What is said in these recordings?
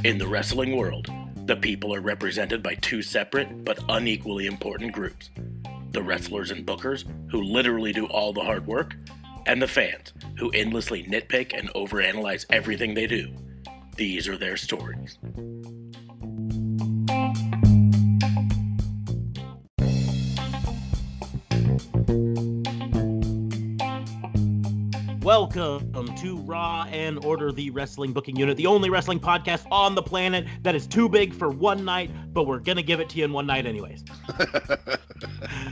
In the wrestling world, the people are represented by two separate but unequally important groups. The wrestlers and bookers, who literally do all the hard work, and the fans, who endlessly nitpick and overanalyze everything they do. These are their stories. Welcome to Raw and Order, the wrestling booking unit, the only wrestling podcast on the planet that is too big for one night, but we're going to give it to you in one night anyways.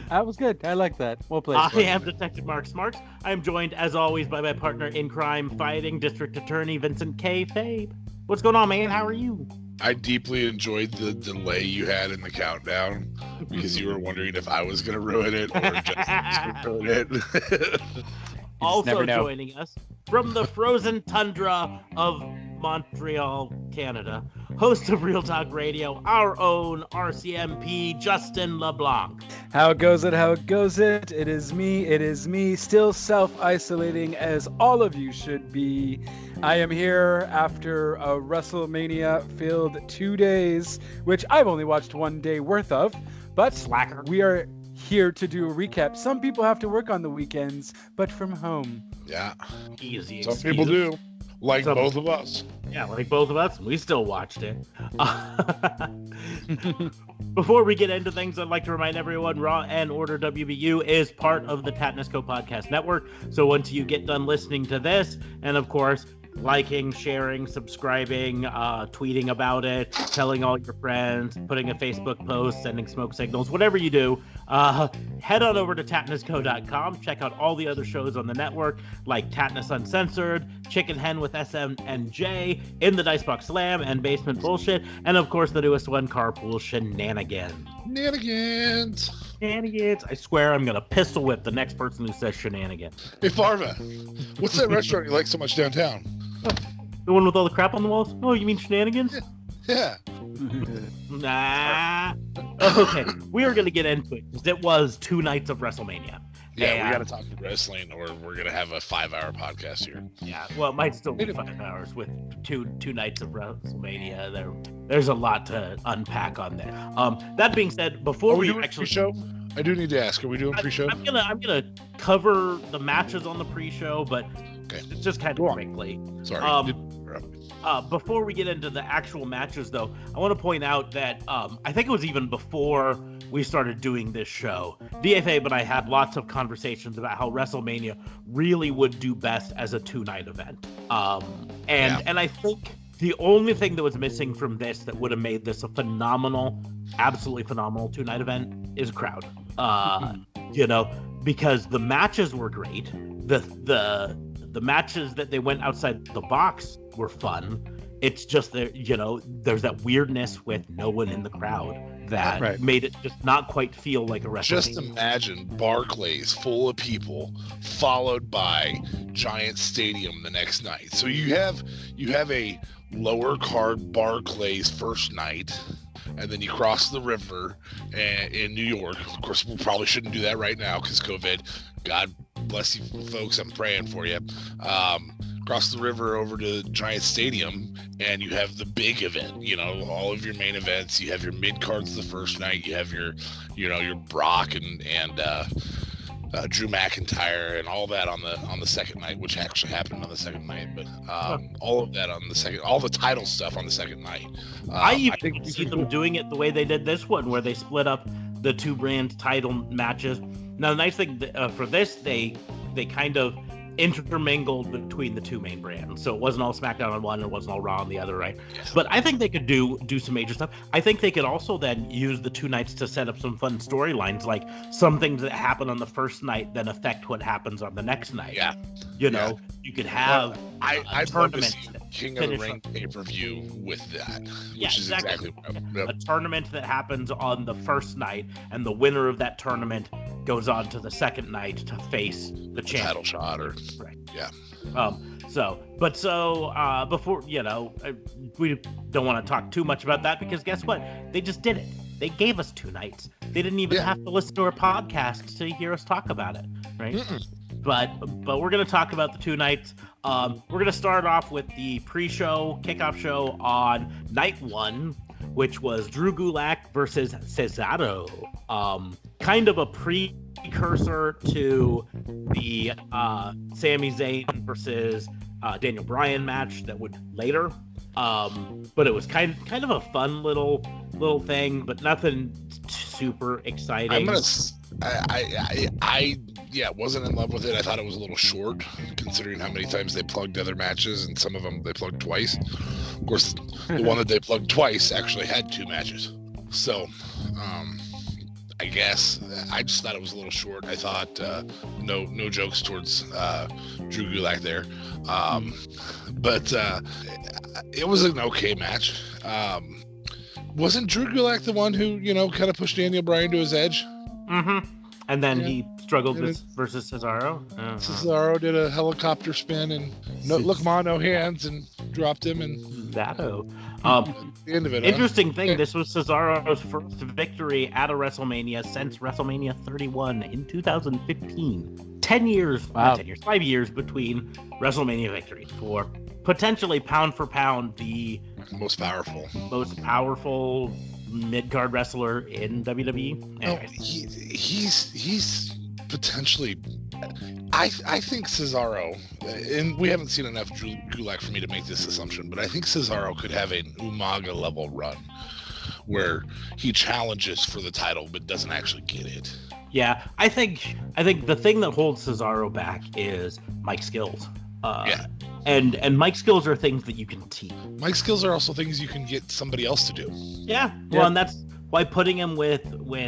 That was good. I like that. Well played. I am Detective Mark Smarks. I am joined, as always, by my partner in crime, fighting District Attorney Vincent K. Fabe. What's going on, man? How are you? I deeply enjoyed the delay you had in the countdown because you were wondering if I was going to ruin it or Justin was going to ruin it. Also joining us from the frozen tundra of Montreal, Canada, host of Real Talk Radio, our own RCMP, Justin LeBlanc. How goes it? It is me, still self-isolating as all of you should be. I am here after a WrestleMania-filled 2 days, which I've only watched 1 day worth of, but Slacker. We are here to do a recap. Some people have to work on the weekends, but from home. Yeah. Easy. Some people do. Like both of us. Yeah, like both of us. We still watched it. Before we get into things, I'd like to remind everyone Raw and Order WBU is part of the TattnessCo Podcast Network. So once you get done listening to this, and of course, liking, sharing, subscribing, tweeting about it, telling all your friends, putting a Facebook post, sending smoke signals, whatever you do, head on over to TattnessCo.com. Check out all the other shows on the network, like Tattness Uncensored, Chicken Hen with SM and J, In the Dicebox Slam, and Basement Bullshit, and of course the newest one, Carpool Shenanigans. Shenanigans. I swear I'm gonna pistol whip the next person who says shenanigans. Hey Farva, what's that restaurant you like so much downtown? The one with all the crap on the walls? Oh, you mean shenanigans? Yeah. Nah. Okay, we are gonna get into it because it was 2 nights of WrestleMania. Yeah, we gotta talk wrestling, or we're gonna have a 5-hour podcast here. Yeah, well, it might still be 5 hours with two nights of WrestleMania. There's a lot to unpack on there. That being said, before we actually pre-show, I do need to ask: are we doing pre-show? I'm gonna cover the matches on the pre-show, but it's just kind of quickly. Sorry. Before we get into the actual matches, though, I want to point out that I think it was even before we started doing this show, DFA and I had lots of conversations about how WrestleMania really would do best as a 2-night event. And I think the only thing that was missing from this that would have made this a absolutely phenomenal 2-night event is a crowd. Because the matches were great. The matches that they went outside the box were fun. It's just that, there's that weirdness with no one in the crowd that made it just not quite feel like a WrestleMania. Just imagine Barclays full of people followed by Giant Stadium the next night. So you have a lower card Barclays first night, and then you cross the river in New York. Of course, we probably shouldn't do that right now because COVID. God bless you folks. I'm praying for you. Cross the river over to Giant Stadium, and you have the big event. All of your main events. You have your mid cards the first night. You have your Brock and Drew McIntyre and all that on the second night, which actually happened on the second night. But all of that on the second, all the title stuff on the second night. I think see them doing it the way they did this one, where they split up the 2 brand title matches. Now, the nice thing for this, they kind of intermingled between the 2 main brands, so it wasn't all SmackDown on one, it wasn't all Raw on the other, right? Yes. But I think they could do some major stuff. I think they could also then use the 2 nights to set up some fun storylines, like some things that happen on the first night then affect what happens on the next night. Yeah. You could have I'd love to see King of the Ring pay-per-view with that, which is exactly a tournament that happens on the first night, and the winner of that tournament goes on to the second night to face the champion. Title shot, or yeah. Before we don't want to talk too much about that because guess what? They just did it. They gave us 2 nights. They didn't even have to listen to our podcast to hear us talk about it, right? but we're going to talk about the 2 nights. We're going to start off with the pre-show kickoff show on night 1, which was Drew Gulak versus Cesaro. Kind of a precursor to the Sami Zayn versus Daniel Bryan match that would later. But it was kind of a fun little thing, but nothing super exciting. I wasn't in love with it. I thought it was a little short, considering how many times they plugged other matches, and some of them they plugged twice. Of course, the one that they plugged twice actually had 2 matches. So, I guess I just thought it was a little short. I thought no jokes towards Drew Gulak there, but it was an okay match. Wasn't Drew Gulak the one who kind of pushed Daniel Bryan to his edge? Mm-hmm. And then he struggled versus Cesaro. Cesaro did a helicopter spin and no hands and dropped him and Cesaro. The end of it. Interesting thing, this was Cesaro's first victory at a WrestleMania since WrestleMania 31 in 2015. 10 years, wow. Not 10 years, 5 years between WrestleMania victories for potentially pound for pound the most powerful mid-card wrestler in WWE. No, he's potentially. I think Cesaro, and we haven't seen enough Drew Gulak for me to make this assumption, but I think Cesaro could have an Umaga level run where he challenges for the title but doesn't actually get it. Yeah, I think the thing that holds Cesaro back is Mike skills. And Mike skills are things that you can teach. Mike skills are also things you can get somebody else to do. Yeah. Well, and that's why putting him with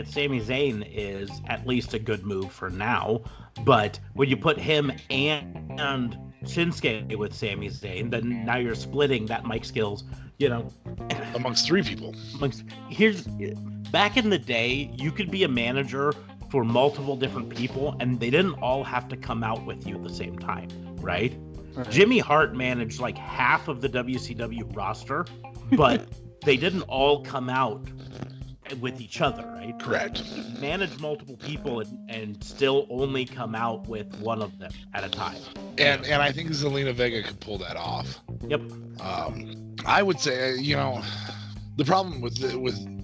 Sami Zayn is at least a good move for now. But when you put him and Shinsuke with Sami Zayn, then now you're splitting that Mike skills, amongst 3 people. Back in the day, you could be a manager for multiple different people, and they didn't all have to come out with you at the same time, right? Jimmy Hart managed like half of the WCW roster, but they didn't all come out with each other, right? Correct. Manage multiple people and still only come out with one of them at a time. And I think Zelina Vega could pull that off. Yep. I would say, the problem with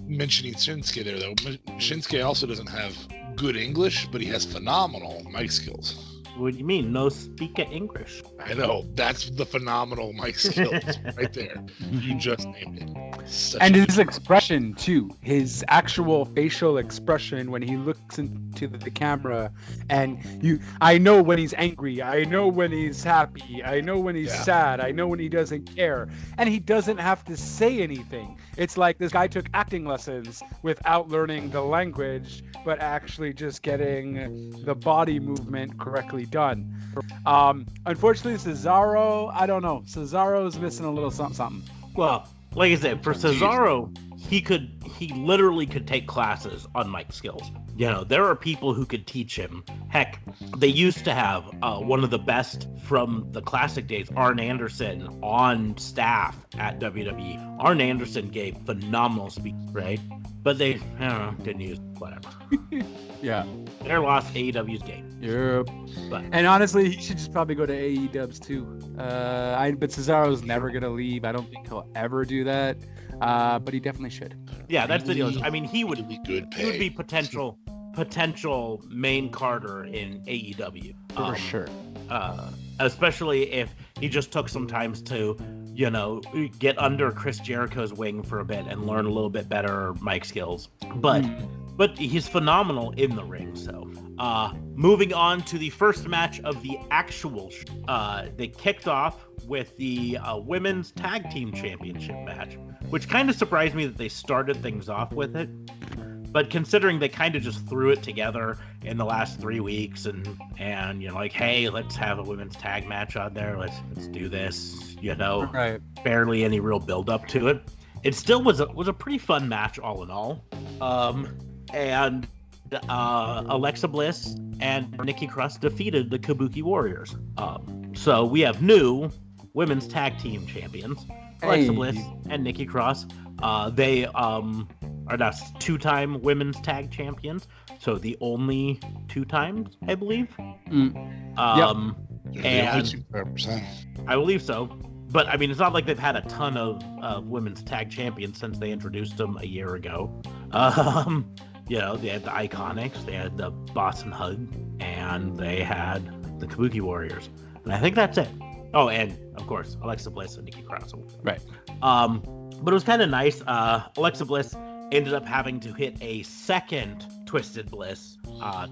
mentioning Shinsuke there, though, Shinsuke also doesn't have good English, but he has phenomenal mic skills. What do you mean? No speak English. I know. That's the phenomenal mic skills right there. You just named it. And his expression, too. His actual facial expression when he looks into the camera. And I know when he's angry. I know when he's happy. I know when he's sad. I know when he doesn't care. And he doesn't have to say anything. It's like this guy took acting lessons without learning the language, but actually just getting the body movement correctly done. Unfortunately, Cesaro, I don't know. Cesaro's missing a little something. Well, like I said, for Cesaro, he literally could take classes on mic skills. There are people who could teach him. Heck, they used to have one of the best from the classic days, Arn Anderson, on staff at WWE. Arn Anderson gave phenomenal speech, right? But they, didn't use whatever. Yeah. They lost AEW's game. Yep. And honestly, he should just probably go to AEW's too. But Cesaro's never gonna leave. I don't think he'll ever do that. But he definitely should. Yeah, that's the deal. I mean, he would be good pay. He would be potential main Carter in AEW for sure. Especially if he just took some time to, get under Chris Jericho's wing for a bit and learn a little bit better mic skills. But he's phenomenal in the ring. So, moving on to the first match of the actual they kicked off with the Women's Tag Team Championship match, which kind of surprised me that they started things off with it. But considering they kind of just threw it together in the last 3 weeks and like, hey, let's have a women's tag match on there. Let's do this, Right. Barely any real build up to it. It still was a pretty fun match all in all. And Alexa Bliss and Nikki Cross defeated the Kabuki Warriors. So we have new women's tag team champions, Alexa Bliss and Nikki Cross. They are now 2-time women's tag champions. So the only 2 times, I believe. Yep. And I believe so. But I mean, it's not like they've had a ton of women's tag champions since they introduced them a year ago. You know, they had the Iconics, they had the Boston Hug, and they had the Kabuki Warriors. And I think that's it. Oh, and of course, Alexa Bliss and Nikki Cross. Right. But it was kind of nice. Alexa Bliss ended up having to hit a second Twisted Bliss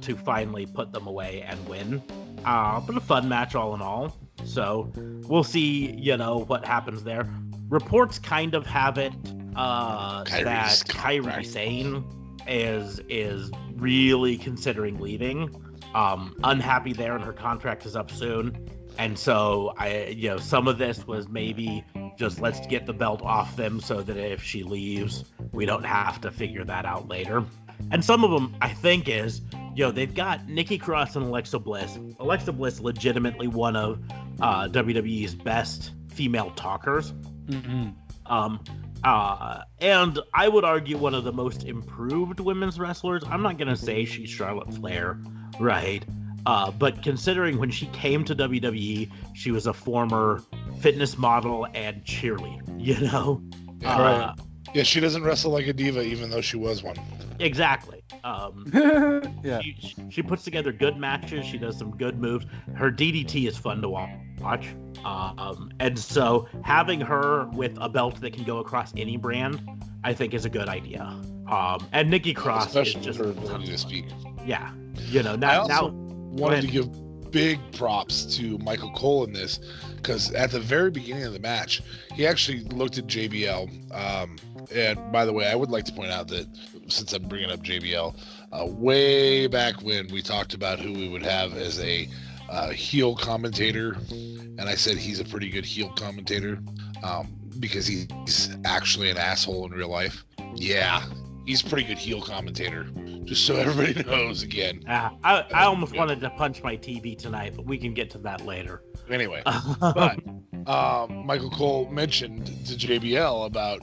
to finally put them away and win. But a fun match all in all. So we'll see, you know, what happens there. Reports kind of have it that Kairi Sane is really considering leaving. Unhappy there, and her contract is up soon. And so some of this was maybe just let's get the belt off them so that if she leaves, we don't have to figure that out later. And some of them, I think, is, they've got Nikki Cross and Alexa Bliss. Alexa Bliss, legitimately one of WWE's best female talkers. Mm-hmm. And I would argue one of the most improved women's wrestlers. I'm not going to say she's Charlotte Flair, right? But considering when she came to WWE, she was a former fitness model and cheerleader, Yeah, right. Yeah, she doesn't wrestle like a diva, even though she was one. Exactly. Yeah. She puts together good matches. She does some good moves. Her DDT is fun to watch. And so having her with a belt that can go across any brand, I think is a good idea. And Nikki Cross, especially is just her ability to speak. Yeah. I wanted to give big props to Michael Cole in this, because at the very beginning of the match, he actually looked at JBL. And by the way, I would like to point out that since I'm bringing up JBL, way back when we talked about who we would have as a heel commentator, and I said he's a pretty good heel commentator because he's actually an asshole in real life. Yeah, he's a pretty good heel commentator. Just so everybody knows again. I almost wanted to punch my TV tonight, but we can get to that later. Anyway, but Michael Cole mentioned to JBL about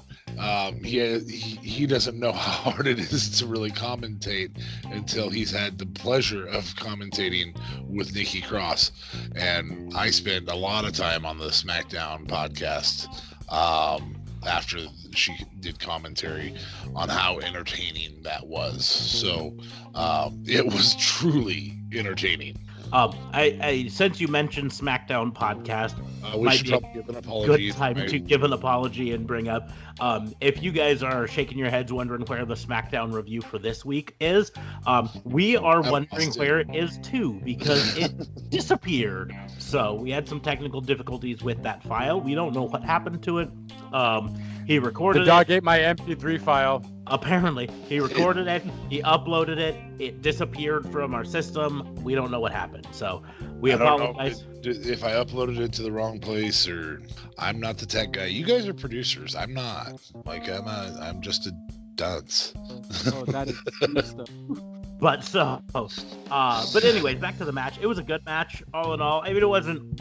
he doesn't know how hard it is to really commentate until he's had the pleasure of commentating with Nikki Cross. And I spent a lot of time on the SmackDown podcast after she did commentary on how entertaining that was. So it was truly entertaining. I since you mentioned SmackDown podcast, we should probably give an apology. Good time to give an apology and bring up. If you guys are shaking your heads wondering where the SmackDown review for this week is, we are wondering where it is too, because it disappeared. So we had some technical difficulties with that file. We don't know what happened to it. He recorded the dog ate my MP3 file. Apparently, he recorded it, he uploaded it, it disappeared from our system. We don't know what happened, so we apologize. If I uploaded it to the wrong place, or I'm not the tech guy. You guys are producers. I'm not. I'm just a dunce. Oh, that is stuff. But anyways, back to the match. It was a good match, all in all. I mean, it wasn't,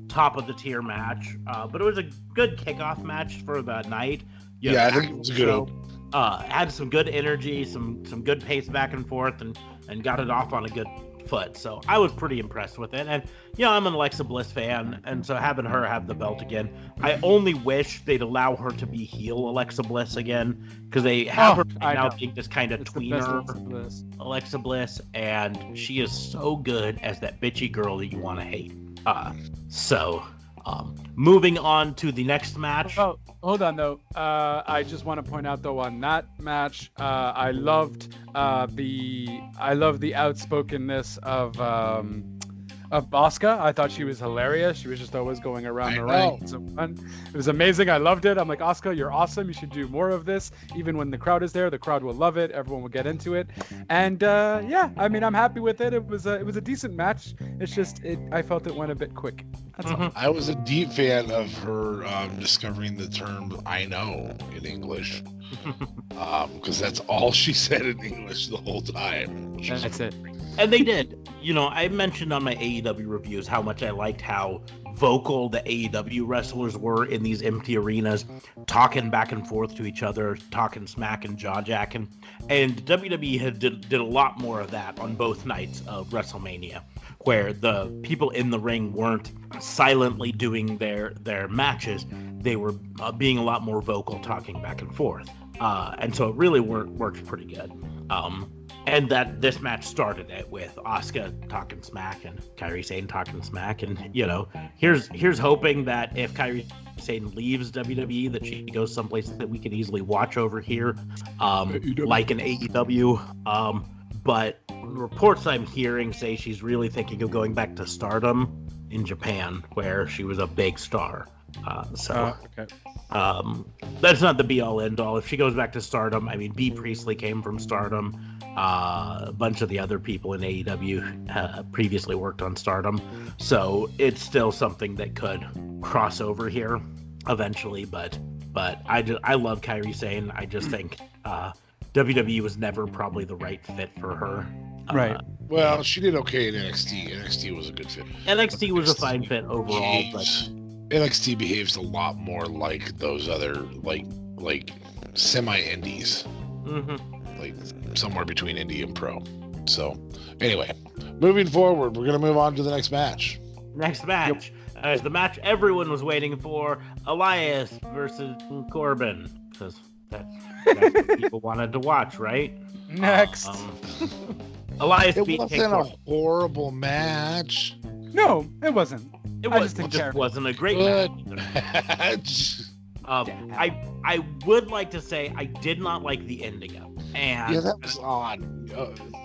top of the tier match, but it was a good kickoff match for the night. I think it was a good open. Had some good energy, some good pace back and forth, and got it off on a good foot. So I was pretty impressed with it. And I'm an Alexa Bliss fan, and so having her have the belt again, I only wish they'd allow her to be heel Alexa Bliss again, because they have her now being this kind of tweener Alexa Bliss, and she is so good as that bitchy girl that you want to hate. Moving on to the next match. Oh, hold on though. I just want to point out though, on that match, I loved the outspokenness of Asuka. I thought she was hilarious. She was just always going around the ring. So fun. It was amazing. I loved it. I'm like, Asuka, you're awesome. You should do more of this. Even when the crowd is there, the crowd will love it. Everyone will get into it. And I'm happy with it. It was a decent match. It's just I felt it went a bit quick. That's all. I was a deep fan of her discovering the term "I know" in English, because that's all she said in English the whole time. That's it. And they did. You know, I mentioned on my AEW reviews how much I liked how vocal the AEW wrestlers were in these empty arenas, talking back and forth to each other, talking smack and jaw-jacking. And WWE did a lot more of that on both nights of WrestleMania, where the people in the ring weren't silently doing their matches. They were being a lot more vocal, talking back and forth. And so it really worked pretty good. And that this match started it with Asuka talking smack and Kairi Sane talking smack. And, you know, here's hoping that if Kairi Sane leaves WWE, that she goes someplace that we can easily watch over here, like an AEW. But reports I'm hearing say she's really thinking of going back to Stardom in Japan, where she was a big star. Okay. That's not the be-all, end-all. If she goes back to Stardom, I mean, B. Priestley came from Stardom. A bunch of the other people in AEW previously worked on Stardom. So it's still something that could cross over here eventually. But I love Kairi Sane. I just think WWE was never probably the right fit for her. Right. Well, she did okay in NXT. NXT was a good fit. NXT was a fine fit overall, but NXT behaves a lot more like those other like semi-indies. Mm-hmm. Like somewhere between indie and pro. So anyway, moving forward, we're gonna move on to the next match. Is the match everyone was waiting for: Elias versus Corbin, because that's what people wanted to watch, right? Next. Elias it beat wasn't a horrible match. No, it wasn't. It wasn't a great match. I would like to say I did not like the ending of it. And yeah, that was odd.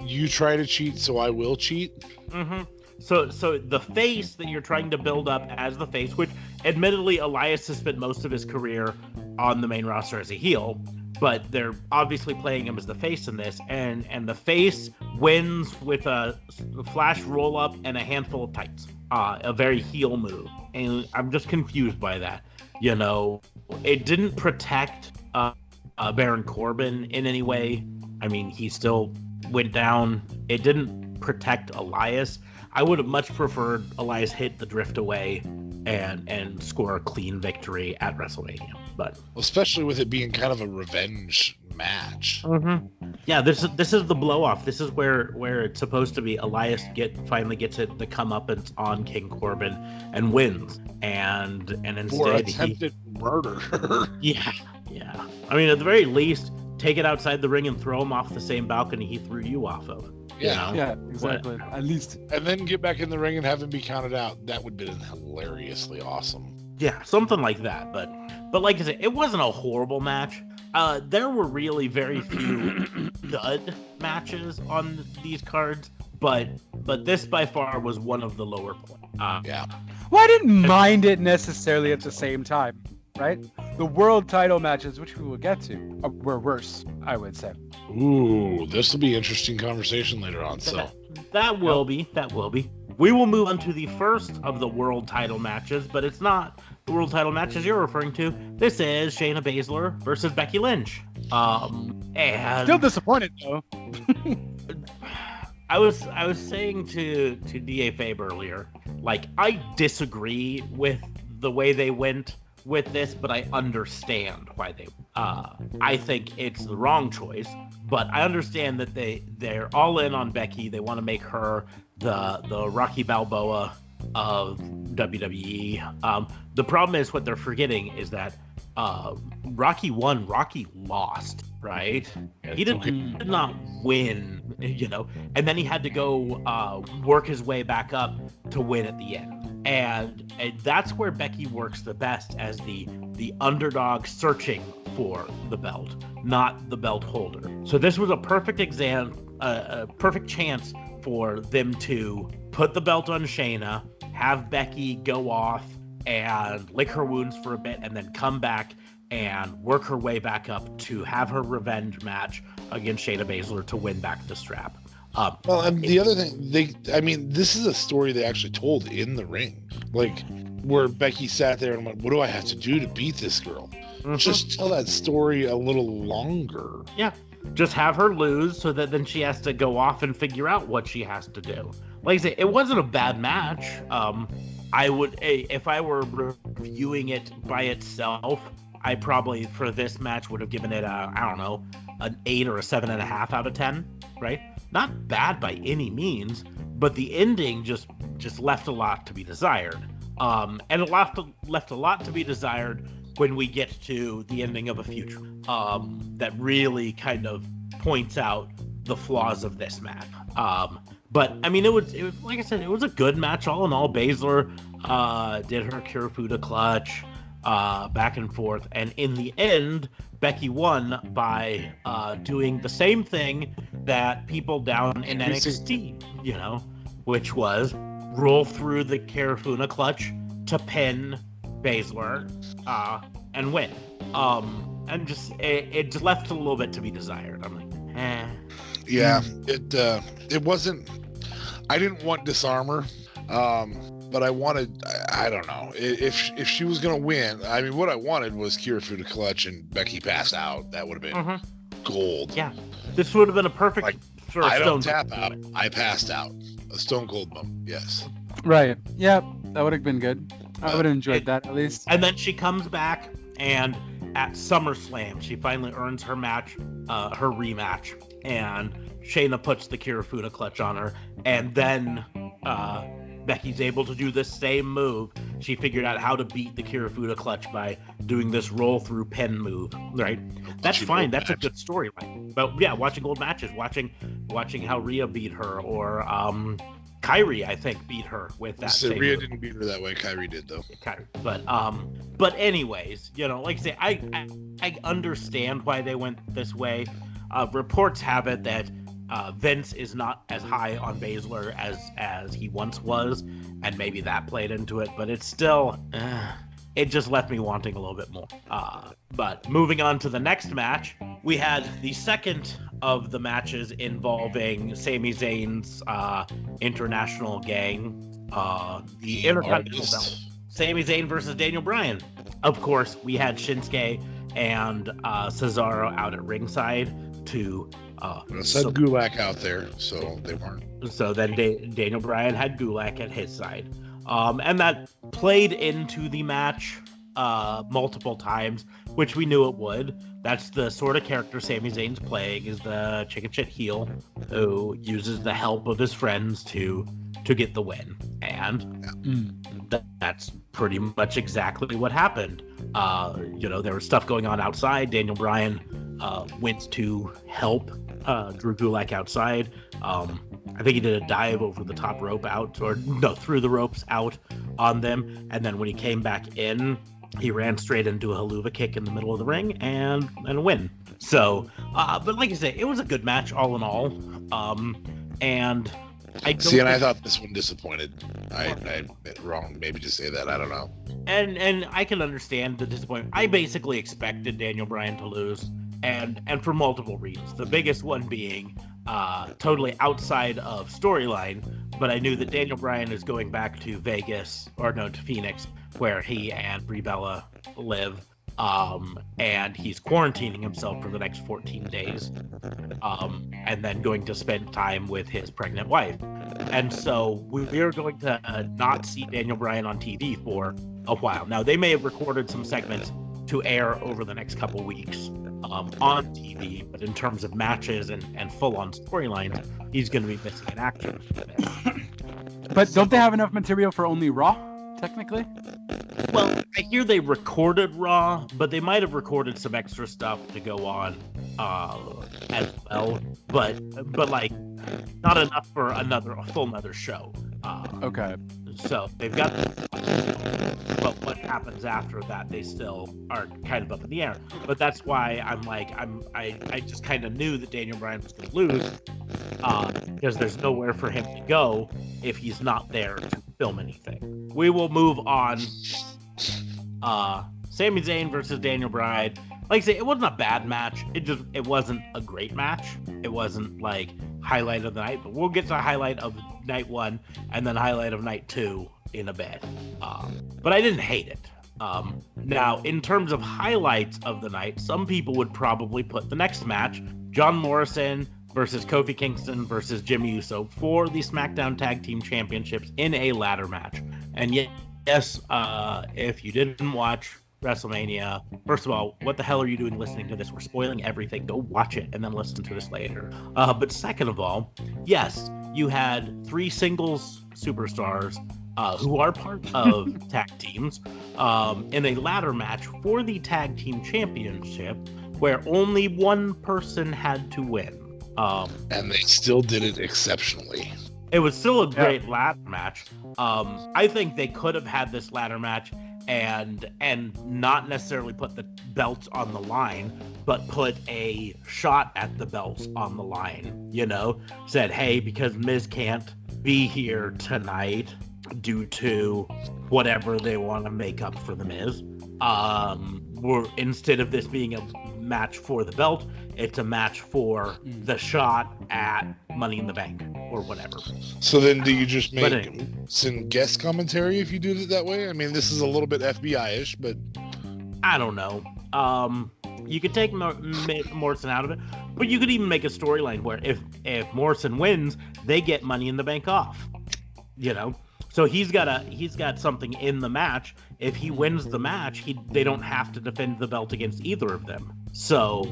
You try to cheat, so I will cheat. Mm-hmm. So the face that you're trying to build up as the face, which admittedly Elias has spent most of his career on the main roster as a heel, but they're obviously playing him as the face in this, and the face wins with a flash roll up and a handful of tights, a very heel move, and I'm just confused by that. You know, it didn't protect Baron Corbin in any way. I mean, he still went down. It didn't protect Elias. I would have much preferred Elias hit the drift away and score a clean victory at WrestleMania. But especially with it being kind of a revenge match. Mm-hmm. Yeah, this is the blow off. This is where it's supposed to be. Elias finally gets it to come up and on King Corbin and wins. And instead attempted murder. Yeah. I mean, at the very least, take it outside the ring and throw him off the same balcony he threw you off of. Yeah. You know? Yeah, exactly. At least. And then get back in the ring and have him be counted out. That would have been hilariously awesome. Yeah, something like that. But like I said, it wasn't a horrible match. There were really very few dud matches on these cards, but this by far was one of the lower points. Yeah. Well, I didn't mind it necessarily at the same time, right? The world title matches, which we will get to, were worse, I would say. Ooh, this will be an interesting conversation later on. So that will be. We will move on to the first of the world title matches, but it's not the world title matches you're referring to. This is Shayna Baszler versus Becky Lynch. And still disappointed though. I was saying to DA Fabe earlier, like, I disagree with the way they went with this, but I understand why they I think it's the wrong choice, but I understand that they're all in on Becky. They want to make her the Rocky Balboa of WWE. The problem is what they're forgetting is that Rocky won, Rocky lost, right? He did not win, you know, and then he had to go work his way back up to win at the end. And that's where Becky works the best, as the underdog searching for the belt, not the belt holder. So this was a perfect a perfect chance for them to put the belt on Shayna, have Becky go off and lick her wounds for a bit, and then come back and work her way back up to have her revenge match against Shayna Baszler to win back the strap. Well, and the other thing, this is a story they actually told in the ring, like where Becky sat there and went, "What do I have to do to beat this girl?" Mm-hmm. Just tell that story a little longer. Yeah. just have her lose so that then she has to go off and figure out what she has to do. Like I say, it wasn't a bad match. I would, if I were reviewing it by itself, I probably for this match would have given it an 8 or a 7.5 out of 10, right? Not bad by any means, but the ending just left a lot to be desired. And it left a lot to be desired when we get to the ending of a future. That really kind of points out the flaws of this map. But I mean, it was like I said, it was a good match all in all. Baszler did her Kirifuda clutch, back and forth, and in the end, Becky won by doing the same thing that people down in NXT, which was roll through the Kirifuda clutch to pin Baszler and win. And just it just left a little bit to be desired. I'm like, eh. Yeah, it wasn't. I didn't want Disarmer, but I wanted. I don't know if she was gonna win. I mean, what I wanted was Kirifuda clutch and Becky pass out. That would have been gold. Yeah, this would have been a perfect. I don't tap out. I passed out. A Stone Cold moment. Yes. Right. Yeah, that would have been good. I would have enjoyed that at least. And then she comes back, and at SummerSlam, she finally earns her match, her rematch, and Shayna puts the Kirifuda clutch on her, and then Becky's able to do the same move. She figured out how to beat the Kirifuda clutch by doing this roll through pin move, right? That's fine. That's a good storyline. But yeah, watching old matches, watching how Rhea beat her, or Kairi, I think, beat her with that. So Rhea didn't beat her that way. Kairi did, though. But anyways, like I say, I understand why they went this way. Reports have it that Vince is not as high on Baszler as he once was, and maybe that played into it. But it's still, it just left me wanting a little bit more. But moving on to the next match, we had the second of the matches involving Sami Zayn's international gang, the Intercontinental Belt. Sami Zayn versus Daniel Bryan. Of course, we had Shinsuke and Cesaro out at ringside to. Said Gulak out there, so they weren't. So then Daniel Bryan had Gulak at his side. And that played into the match multiple times, which we knew it would. That's the sort of character Sami Zayn's playing, is the chicken shit heel who uses the help of his friends to get the win. And that's pretty much exactly what happened. There was stuff going on outside. Daniel Bryan went to help Drew Gulak outside. I think he did a dive over the top rope through the ropes out on them. And then when he came back in, he ran straight into a haluva kick in the middle of the ring and a win. So, but like I say, it was a good match all in all. And I thought this one disappointed. I wrong, maybe just say that. I don't know. And I can understand the disappointment. I basically expected Daniel Bryan to lose, and for multiple reasons. The biggest one being totally outside of storyline, but I knew that Daniel Bryan is going back to to Phoenix, where he and Brie Bella live. And he's quarantining himself for the next 14 days, and then going to spend time with his pregnant wife. And so we're going to not see Daniel Bryan on TV for a while. Now, they may have recorded some segments to air over the next couple weeks on TV, but in terms of matches and full-on storylines, he's going to be missing in action. But don't they have enough material for only Raw, technically? Well, I hear they recorded Raw, but they might have recorded some extra stuff to go on as well. But like, not enough for a full show. Okay. So they've got but what happens after that, they still are kind of up in the air. But that's why I just kind of knew that Daniel Bryan was going to lose, because there's nowhere for him to go if he's not there to film anything. We will move on. Sami Zayn versus Daniel Bryan. Like I say, it wasn't a bad match. It wasn't a great match. It wasn't like highlight of the night, but we'll get to highlight of night 1 and then highlight of night 2 in a bit. But I didn't hate it. Now, in terms of highlights of the night, some people would probably put the next match, John Morrison versus Kofi Kingston versus Jimmy Uso for the SmackDown Tag Team Championships in a ladder match. And yes, if you didn't watch WrestleMania, first of all, what the hell are you doing listening to this? We're spoiling everything. Go watch it and then listen to this later. But second of all, yes, you had 3 singles superstars who are part of tag teams in a ladder match for the Tag Team Championship, where only one person had to win. And they still did it exceptionally. It was still a great ladder match. I think they could have had this ladder match and not necessarily put the belts on the line, but put a shot at the belts on the line. You know, said, hey, because Miz can't be here tonight due to whatever they want to make up for the Miz, instead of this being a match for the belt, it's a match for the shot at Money in the Bank or whatever. So then do you just make some guest commentary if you do it that way? I mean, this is a little bit FBI-ish, but... I don't know. You could take Morrison out of it, but you could even make a storyline where if Morrison wins, they get Money in the Bank off. You know? So he's got something in the match. If he wins the match, they don't have to defend the belt against either of them. So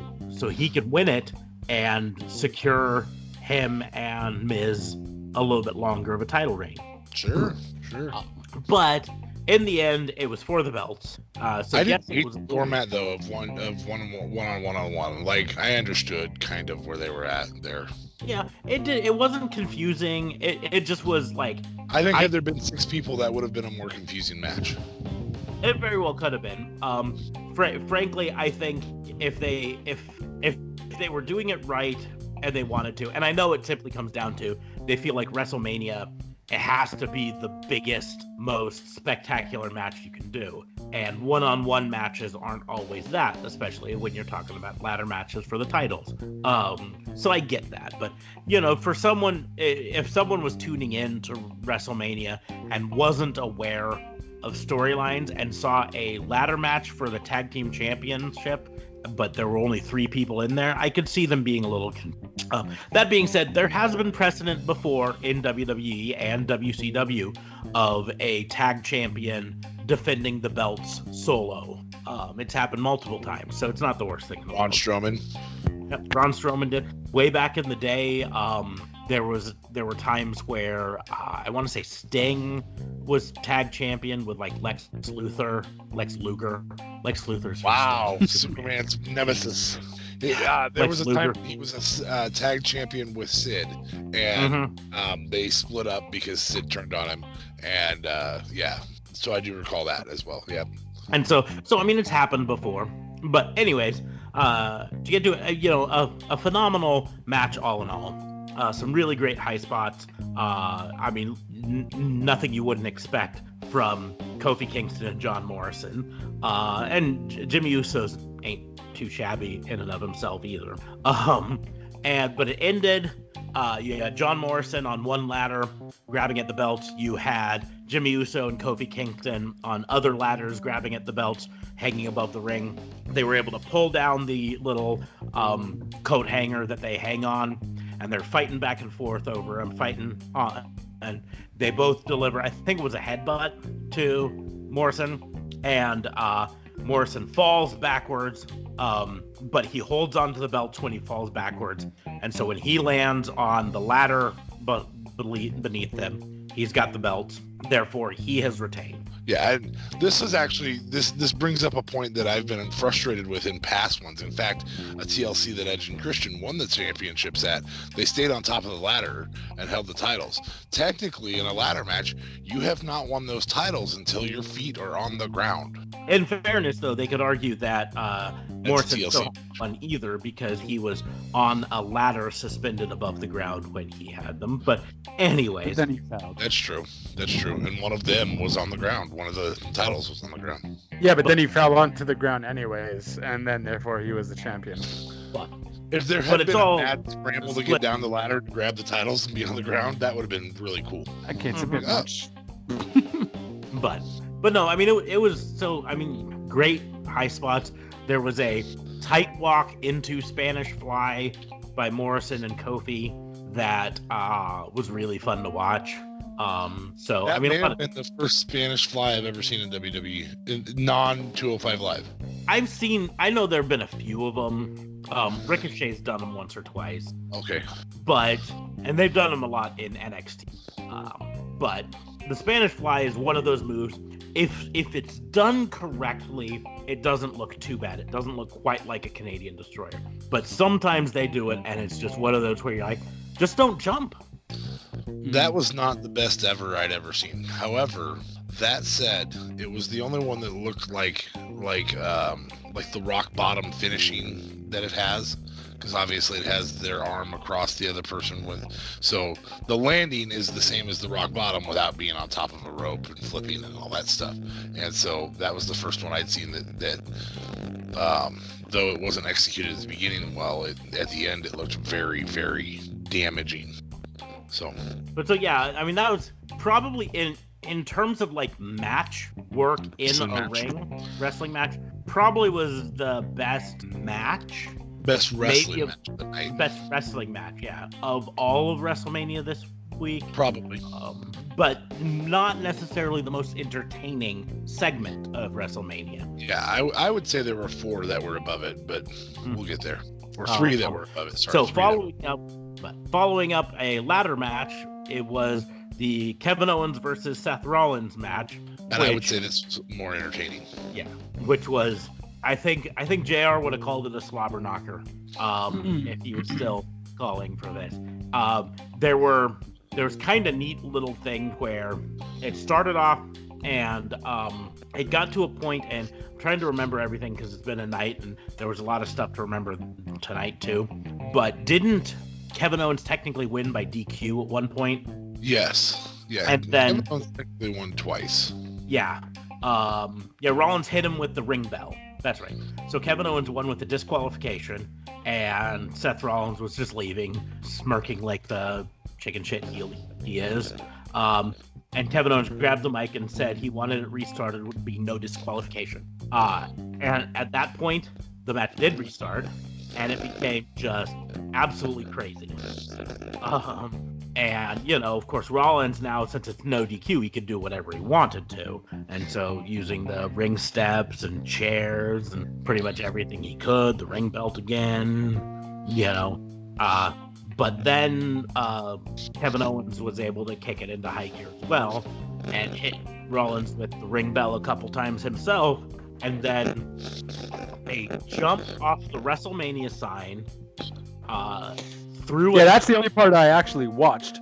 he could win it and secure him and Miz a little bit longer of a title reign. Sure. But in the end, it was for the belts. So I didn't hate the format though of one on one. Like, I understood kind of where they were at there. Yeah, it did. It wasn't confusing. It just was like. I think had there been 6 people, that would have been a more confusing match. It very well could have been. Frankly, I think if they were doing it right and they wanted to, and I know it simply comes down to they feel like WrestleMania, it has to be the biggest, most spectacular match you can do. And one-on-one matches aren't always that, especially when you're talking about ladder matches for the titles. So I get that. But, you know, for someone, if someone was tuning in to WrestleMania and wasn't aware of storylines and saw a ladder match for the Tag Team Championship, but there were only 3 people in there, I could see them being a little... that being said, there has been precedent before in WWE and WCW of a tag champion defending the belts solo. It's happened multiple times, so it's not the worst thing in the world. Braun Strowman. Yep, Braun Strowman did. Way back in the day, there were times where I want to say Sting was tag champion with like Lex Luger. Lex Luthor's. Wow, Superman's nemesis. There was a time he was a tag champion with Sid, and they split up because Sid turned on him, and so I do recall that as well. Yep. And so I mean, it's happened before, but anyways, to get to a phenomenal match all in all. Some really great high spots. I mean, nothing you wouldn't expect from Kofi Kingston and John Morrison. And Jimmy Uso ain't too shabby in and of himself either. But it ended. You had John Morrison on one ladder grabbing at the belts. You had Jimmy Uso and Kofi Kingston on other ladders grabbing at the belts, hanging above the ring. They were able to pull down the little coat hanger that they hang on, and they're fighting back and forth over him, and they both deliver, I think it was a headbutt to Morrison, and Morrison falls backwards, but he holds onto the belts when he falls backwards, and so when he lands on the ladder beneath them, he's got the belts, therefore he has retained. Yeah, and this is actually this brings up a point that I've been frustrated with in past ones. In fact, a TLC that Edge and Christian won the championships at, they stayed on top of the ladder and held the titles. Technically, in a ladder match, you have not won those titles until your feet are on the ground. In fairness, though, they could argue that Morrison still won either because he was on a ladder suspended above the ground when he had them. But anyways, then he fell. That's true. And one of them was on the ground. One of the titles was on the ground. Yeah, but then he fell onto the ground anyways, and then therefore he was the champion. If there had been a mad scramble to get down the ladder to grab the titles and be on the ground, that would have been really cool. I can't submit much. But no, I mean it was so. I mean, great high spots. There was a tight walk into Spanish Fly by Morrison and Kofi that was really fun to watch. So that I mean, may have been the first Spanish Fly I've ever seen in WWE, non 205 Live. I know there have been a few of them. Ricochet's done them once or twice. Okay. And they've done them a lot in NXT. But the Spanish Fly is one of those moves. If it's done correctly, it doesn't look too bad. It doesn't look quite like a Canadian Destroyer. But sometimes they do it, and it's just one of those where you're like, just don't jump. That was not the best ever I'd ever seen. However, that said, it was the only one that looked like the rock bottom finishing that it has, because obviously it has their arm across the other person so the landing is the same as the rock bottom without being on top of a rope and flipping and all that stuff. And so that was the first one I'd seen that though it wasn't executed at the beginning well, at the end it looked very, very damaging. So Yeah, I mean, that was probably in terms of like match work in a ring, wrestling match, probably was the best match. Best wrestling match of the night. Best wrestling match, yeah, of all of WrestleMania this week. Probably. But not necessarily the most entertaining segment of WrestleMania. Yeah, I would say there were 4 that were above it, but we'll get there. Or 3 that were above it. Sorry, so following up a ladder match, it was the Kevin Owens versus Seth Rollins match. And I would say this was more entertaining. Yeah, which was, I think JR would have called it a slobber knocker if he was still calling for this. There was kind of neat little thing where it started off and it got to a point, and I'm trying to remember everything because it's been a night and there was a lot of stuff to remember tonight too. But didn't Kevin Owens technically win by DQ at one point? Yes. Yeah. And then Kevin Owens technically won twice. Yeah. Rollins hit him with the ring bell. That's right. So Kevin Owens won with the disqualification, and Seth Rollins was just leaving, smirking like the chicken shit he is. And Kevin Owens grabbed the mic and said he wanted it restarted. It would be no disqualification. And at that point, the match did restart, and it became just absolutely crazy. And, of course, Rollins now, since it's no DQ, he could do whatever he wanted to. And so using the ring steps and chairs and pretty much everything he could, the ring belt again, but then Kevin Owens was able to kick it into high gear as well and hit Rollins with the ring bell a couple times himself. And then they jumped off the WrestleMania sign, through that's the only part I actually watched.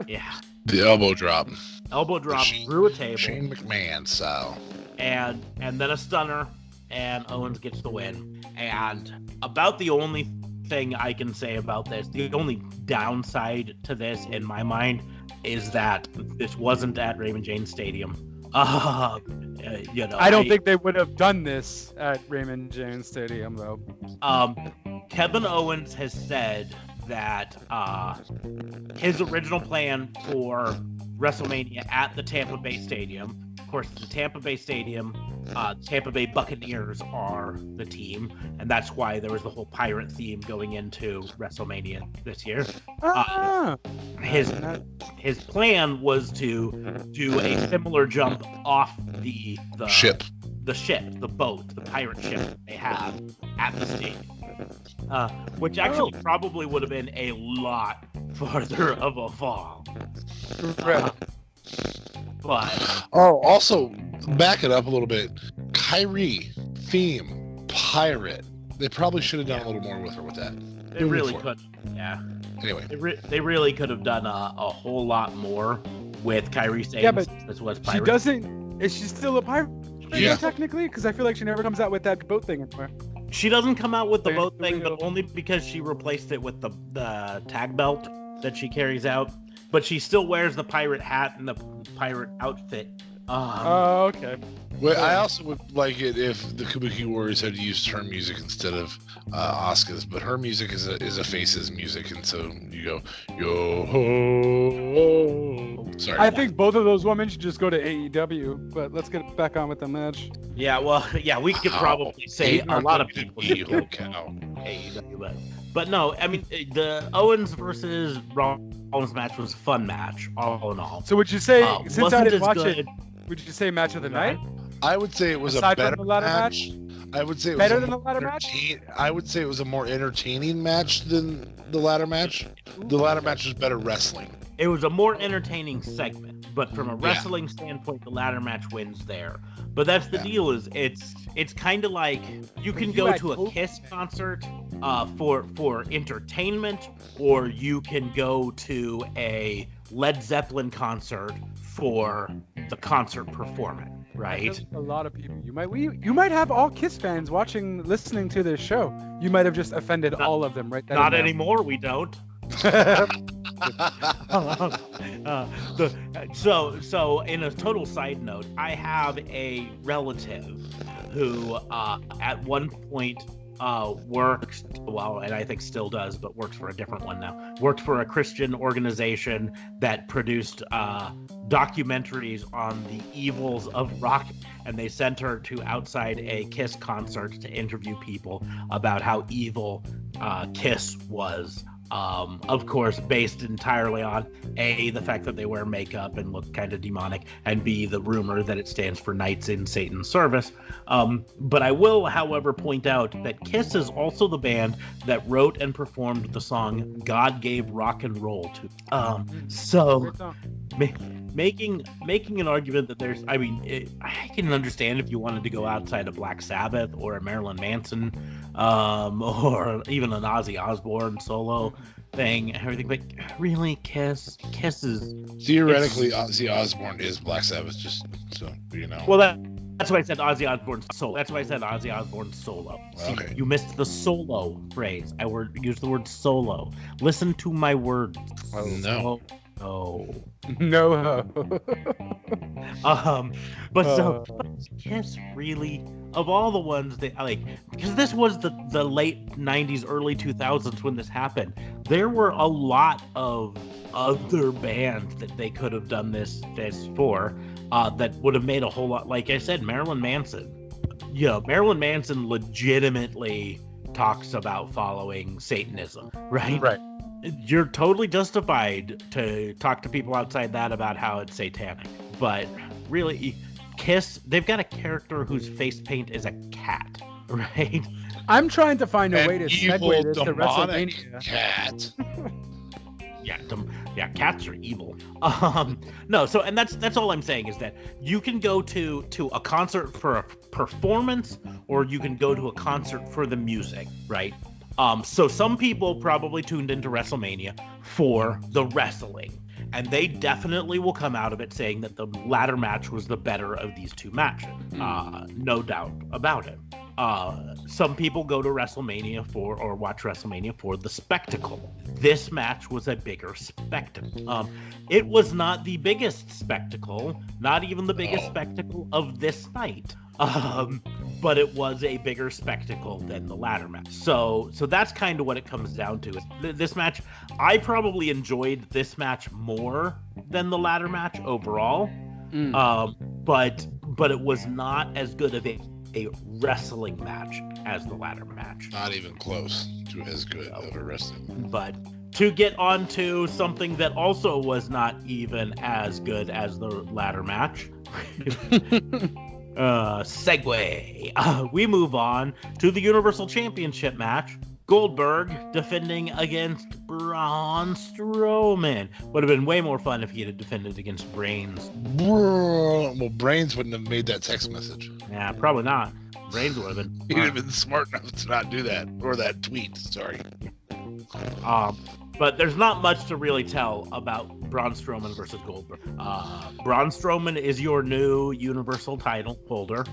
Yeah. The elbow drop. Through a table. Shane McMahon style. And then a stunner, and Owens gets the win. And about the only thing I can say about this, the only downside to this in my mind, is that this wasn't at Raymond James Stadium. I don't think they would have done this at Raymond James Stadium, though. Kevin Owens has said that his original plan for WrestleMania at the Tampa Bay Stadium, of course, the Tampa Bay Stadium, Tampa Bay Buccaneers are the team, and that's why there was the whole pirate theme going into WrestleMania this year. His plan was to do a similar jump off the ship. The boat, the pirate ship they have at the stadium. Which actually probably would have been a lot farther of a fall. But also back it up a little bit. Kyrie theme pirate. They probably should have done a little more with her with that. They really could. Yeah. Anyway, they really could have done a whole lot more with Kyrie saying this was pirate. She doesn't. Is she still a pirate? Yeah. Technically, because I feel like she never comes out with that boat thing anymore. She doesn't come out with the boat thing, but only because she replaced it with the tag belt that she carries out. But she still wears the pirate hat and the pirate outfit. Okay. Well, I also would like it if the Kabuki Warriors had used her music instead of Asuka's, but her music is a Face's music, and so you go yo ho. Sorry. I think both of those women should just go to AEW, but let's get back on with the match. Yeah, well, yeah, we could probably say a lot of people should go to cow. AEW, but no, I mean, the Owens versus Rollins match was a fun match, all in all. So would you say, since I didn't watch good. it, would you say match of the night? I would say it was Aside a from better the ladder match. I would say it Better was than the ladder match? I would say it was a more entertaining match than the ladder match. The ladder match was better wrestling. It was a more entertaining segment, but from a wrestling standpoint, the ladder match wins there. But that's the deal, is it's kind of like you can go to a Kiss concert for entertainment, or you can go to a Led Zeppelin concert for the concert performance, right? A lot of people. You might have all Kiss fans listening to this show. You might have just offended all of them, right? Not anymore. We don't. So in a total side note, I have a relative who at one point worked, well, and I think still does, but works for a different one now. Worked for a Christian organization that produced documentaries on the evils of rock, and they sent her to outside a Kiss concert to interview people about how evil Kiss was. Of course, based entirely on A, the fact that they wear makeup and look kind of demonic, and B, the rumor that it stands for Knights in Satan's Service. But I will, however, point out that Kiss is also the band that wrote and performed the song God Gave Rock and Roll to. So making an argument that there's, I mean, I can understand if you wanted to go outside of Black Sabbath or a Marilyn Manson, or even an Ozzy Osbourne solo thing, everything, but really, Kiss is theoretically Ozzy Osbourne is Black Sabbath, just so you know. Well, that's why I said Ozzy Osbourne solo. That's why I said Ozzy Osbourne solo. See, okay. You missed the solo phrase. I used the word solo. Listen to my words. No. No. But so Kiss really, of all the ones that like, because this was the late 90s, early 2000s when this happened, there were a lot of other bands that they could have done this for, that would have made a whole lot. Like I said, Marilyn Manson. Marilyn Manson legitimately talks about following Satanism, right? Right. You're totally justified to talk to people outside that about how it's satanic. But really, Kiss, they've got a character whose face paint is a cat, right? I'm trying to find a way to evil, segue this to demonic WrestleMania. Cat. Yeah, cats are evil. No, so, and that's all I'm saying is that you can go to a concert for a performance, or you can go to a concert for the music, right? So some people probably tuned into WrestleMania for the wrestling, and they definitely will come out of it saying that the ladder match was the better of these two matches. No doubt about it. Some people go to WrestleMania or watch WrestleMania for the spectacle. This match was a bigger spectacle. It was not the biggest spectacle, not even the biggest spectacle of this night. But it was a bigger spectacle than the ladder match. So that's kind of what it comes down to. This match, I probably enjoyed this match more than the ladder match overall. But it was not as good of a wrestling match as the ladder match. Not even close to as good of a wrestling. But to get on to something that also was not even as good as the ladder match. Segue. We move on to the Universal Championship match. Goldberg defending against Braun Strowman. Would have been way more fun if he had defended against Brains. Well, Brains wouldn't have made that text message. Yeah, probably not. Brains would have been. He'd have been smart enough to not do that, or that tweet. Sorry. But there's not much to really tell about Braun Strowman versus Goldberg. Braun Strowman is your new Universal title holder.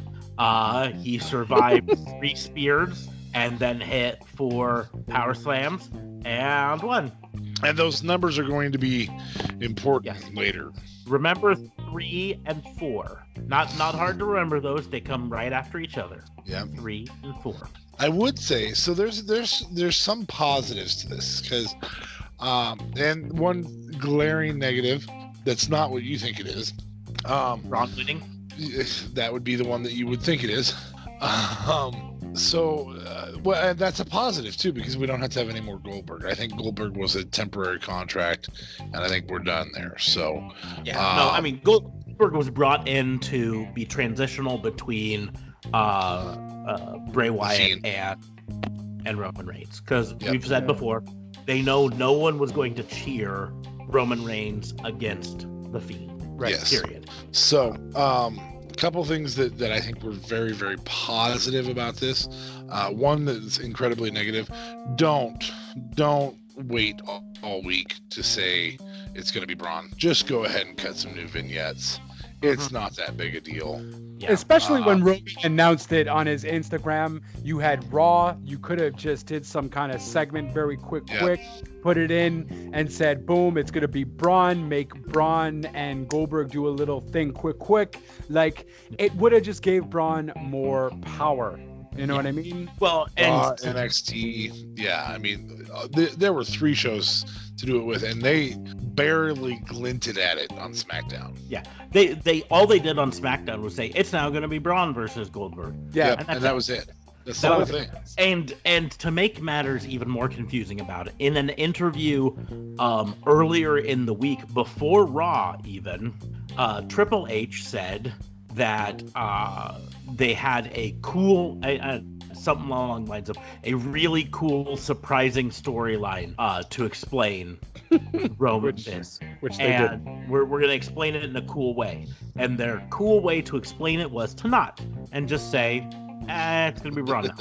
He survived 3 spears and then hit 4 power slams and won. And those numbers are going to be important later. Remember 3 and 4. Not hard to remember those. They come right after each other. Yeah. 3 and 4. I would say so. There's some positives to this because, and one glaring negative That's not what you think it is. Braun winning? That would be the one that you would think it is. Well, that's a positive too, because we don't have to have any more Goldberg. I think Goldberg was a temporary contract, and I think we're done there. So I mean, Goldberg was brought in to be transitional between Bray Wyatt and Roman Reigns, because we've said before, they know no one was going to cheer Roman Reigns against the Fiend. Right. Yes. Period. So, a couple things that I think were very, very positive about this. One that's incredibly negative. Don't wait all week to say it's going to be Braun. Just go ahead and cut some new vignettes. It's not that big a deal. Yeah. Especially when Roman announced it on his Instagram. You had Raw. You could have just did some kind of segment very quick, put it in and said, boom, it's going to be Braun. Make Braun and Goldberg do a little thing quick. Like, it would have just gave Braun more power. You know what I mean? Well, and NXT, I mean, there were 3 shows to do it with, and they barely glinted at it on SmackDown. Yeah, they all they did on SmackDown was say it's now going to be Braun versus Goldberg. Yeah, and that was it. That's the whole thing. And to make matters even more confusing about it, in an interview earlier in the week before Raw, even Triple H said that they had a cool something along the lines of a really cool, surprising storyline to explain Roman which they did. We're going to explain it in a cool way. And their cool way to explain it was to not and just say, it's going to be Braun now.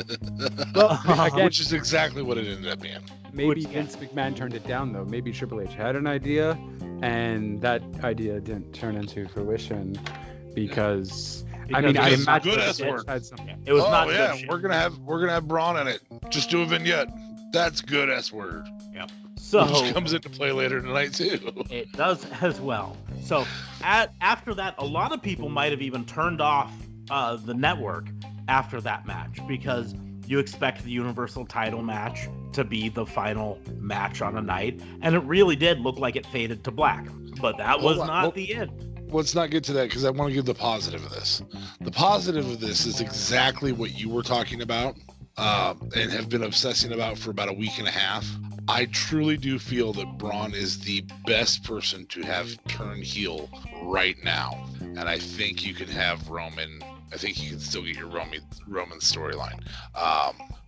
Well, which is exactly what it ended up being. Maybe Vince McMahon turned it down, though. Maybe Triple H had an idea, and that idea didn't turn into fruition because I imagine it was not good shit. We're gonna have Braun in it. Just do a vignette. That's good S word. Yeah. So which comes into play later tonight too. It does as well. So after that, a lot of people might have even turned off the network after that match, because you expect the Universal title match to be the final match on a night, and it really did look like it faded to black. But that was not the end. Let's not get to that, because I want to give the positive of this. The positive of this is exactly what you were talking about and have been obsessing about for about a week and a half. I truly do feel that Braun is the best person to have turn heel right now. And I think you can have Roman. I think you can still get your Roman storyline.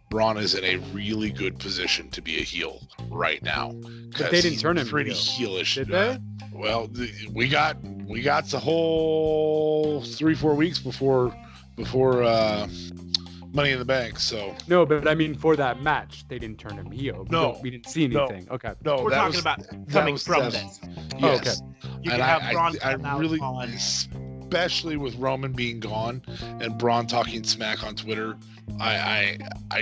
Braun is in a really good position to be a heel right now. But they didn't turn him pretty heel. heelish. Did they? Well, we got the whole 3-4 weeks before Money in the Bank. So no, but I mean for that match, they didn't turn him heel. We didn't see anything. No, okay. No, we're talking about coming from this. Yes. Oh, okay. You can have Braun I really, especially with Roman being gone and Braun talking smack on Twitter, I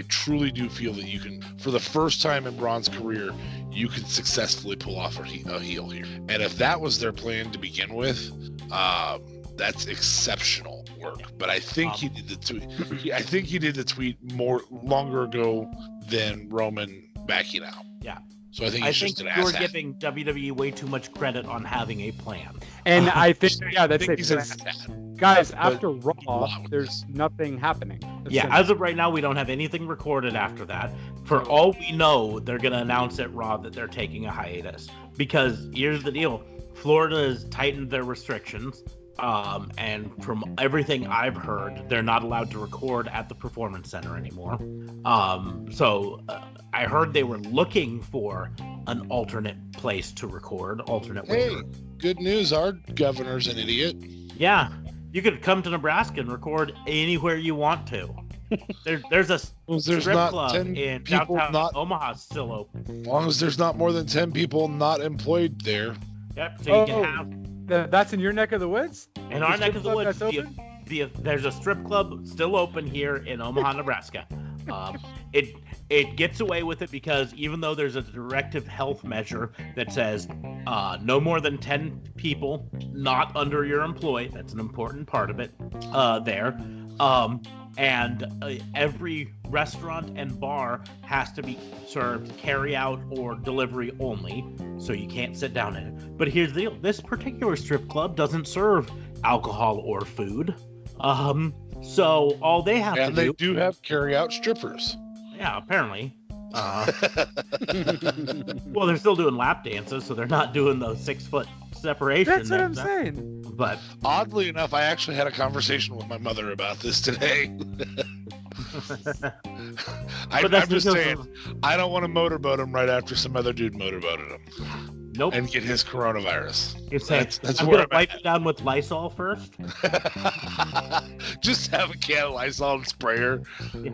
truly do feel that you can, for the first time in Braun's career, you could successfully pull off a heel here. And if that was their plan to begin with, that's exceptional work. But I think he did the tweet. I think he did the tweet longer ago than Roman backing out. Yeah. So I think you're giving WWE way too much credit on having a plan. And I think that's it. Guys, after Raw, there's nothing happening. As of right now, we don't have anything recorded after that. For all we know, they're going to announce at Raw that they're taking a hiatus. Because here's the deal. Florida has tightened their restrictions. And from everything I've heard, they're not allowed to record at the Performance Center anymore. So I heard they were looking for an alternate place to record, Hey, good news. Our governor's an idiot. Yeah. You could come to Nebraska and record anywhere you want to. There's a strip club in downtown Omaha still open. As long as there's not more than 10 people not employed there. Yep, so you can have... That's in your neck of the woods? In our neck of the woods, there's a strip club still open here in Omaha, Nebraska. It gets away with it because even though there's a directive health measure that says no more than 10 people not under your employ, that's an important part of it there. And every restaurant and bar has to be served carry out or delivery only, so you can't sit down in it. But here's the deal: this particular strip club doesn't serve alcohol or food. So all they have to do. And they do have carry out strippers. Yeah, apparently. Well, they're still doing lap dances, so they're not doing those 6-foot separation. That's what I'm saying. But oddly enough, I actually had a conversation with my mother about this today. I'm just saying, I don't want to motorboat him right after some other dude motorboated him. Nope. And get his coronavirus. You're saying, that's I'm where going to wipe it down with Lysol first? Just have a can of Lysol and sprayer. Yeah.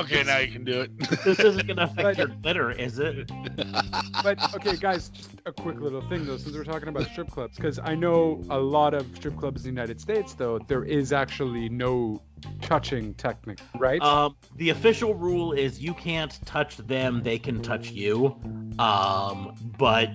Okay, now you can do it. This isn't going to affect your glitter, is it? But, okay, guys, just a quick little thing, though, since we're talking about strip clubs, because I know a lot of strip clubs in the United States, though, there is actually no touching technique, right? The official rule is you can't touch them, they can touch you. But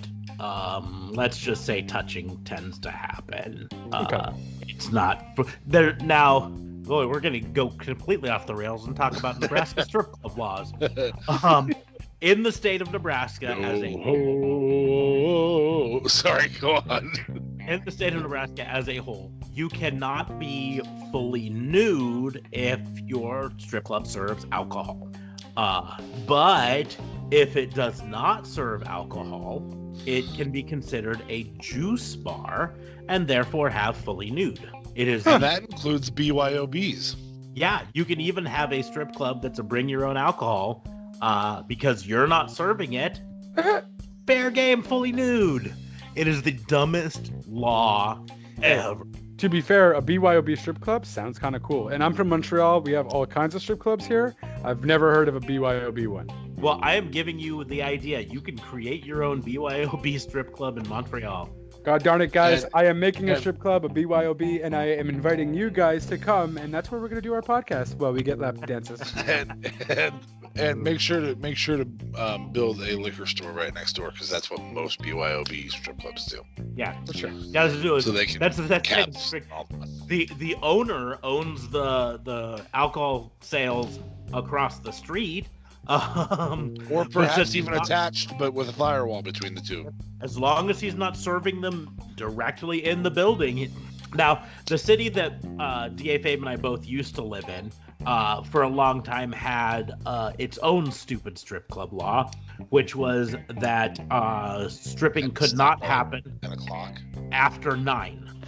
let's just say touching tends to happen. Okay. It's not there now. Boy, we're going to go completely off the rails and talk about Nebraska strip club laws. In the state of Nebraska, sorry, go on. In the state of Nebraska as a whole, you cannot be fully nude if your strip club serves alcohol. But if it does not serve alcohol, it can be considered a juice bar and therefore have fully nude. It is, and that includes BYOBs. Yeah, you can even have a strip club that's a bring your own alcohol, because you're not serving it. Fair game, fully nude. It is the dumbest law ever. To be fair, a BYOB strip club sounds kind of cool. And I'm from Montreal. We have all kinds of strip clubs here. I've never heard of a BYOB one. Well, I am giving you the idea. You can create your own BYOB strip club in Montreal. God darn it, guys. I am making a strip club, a BYOB, and I am inviting you guys to come, and that's where we're going to do our podcast while we get lap dances. And make sure to build a liquor store right next door, because that's what most BYOB strip clubs do. Yeah, for sure. Guys, do it. So they can that's it. The owner owns the alcohol sales across the street. Or perhaps even attached, but with a firewall between the two. As long as he's not serving them directly in the building. Now, the city that DA Fabe and I both used to live in for a long time had its own stupid strip club law, which was that stripping could not happen 10 o'clock after 9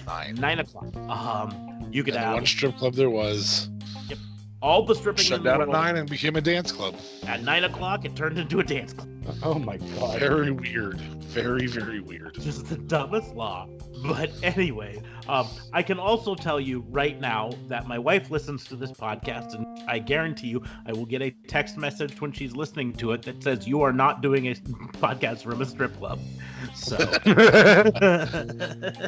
o'clock. You could have one strip club there was. Yep. All the stripping shut down at 9 and became a dance club. At 9 o'clock, it turned into a dance club. Oh my god. Very weird. Very, very weird. Just the dumbest law. But anyway, I can also tell you right now that my wife listens to this podcast, and I guarantee you I will get a text message when she's listening to it that says you are not doing a podcast from a strip club. So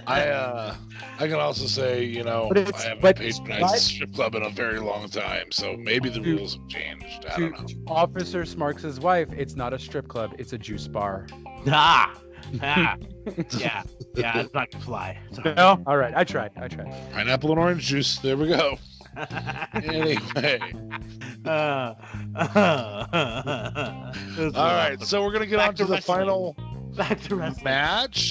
I can also say, I haven't patronized a strip club in a very long time, so maybe the rules have changed. I don't know. To Officer Smarks' wife, it's not a strip club, it's a juice bar. Yeah, it's not gonna fly. Sorry. No? All right, I tried. Pineapple and orange juice. There we go. Anyway. All right, so we're gonna get on to the final match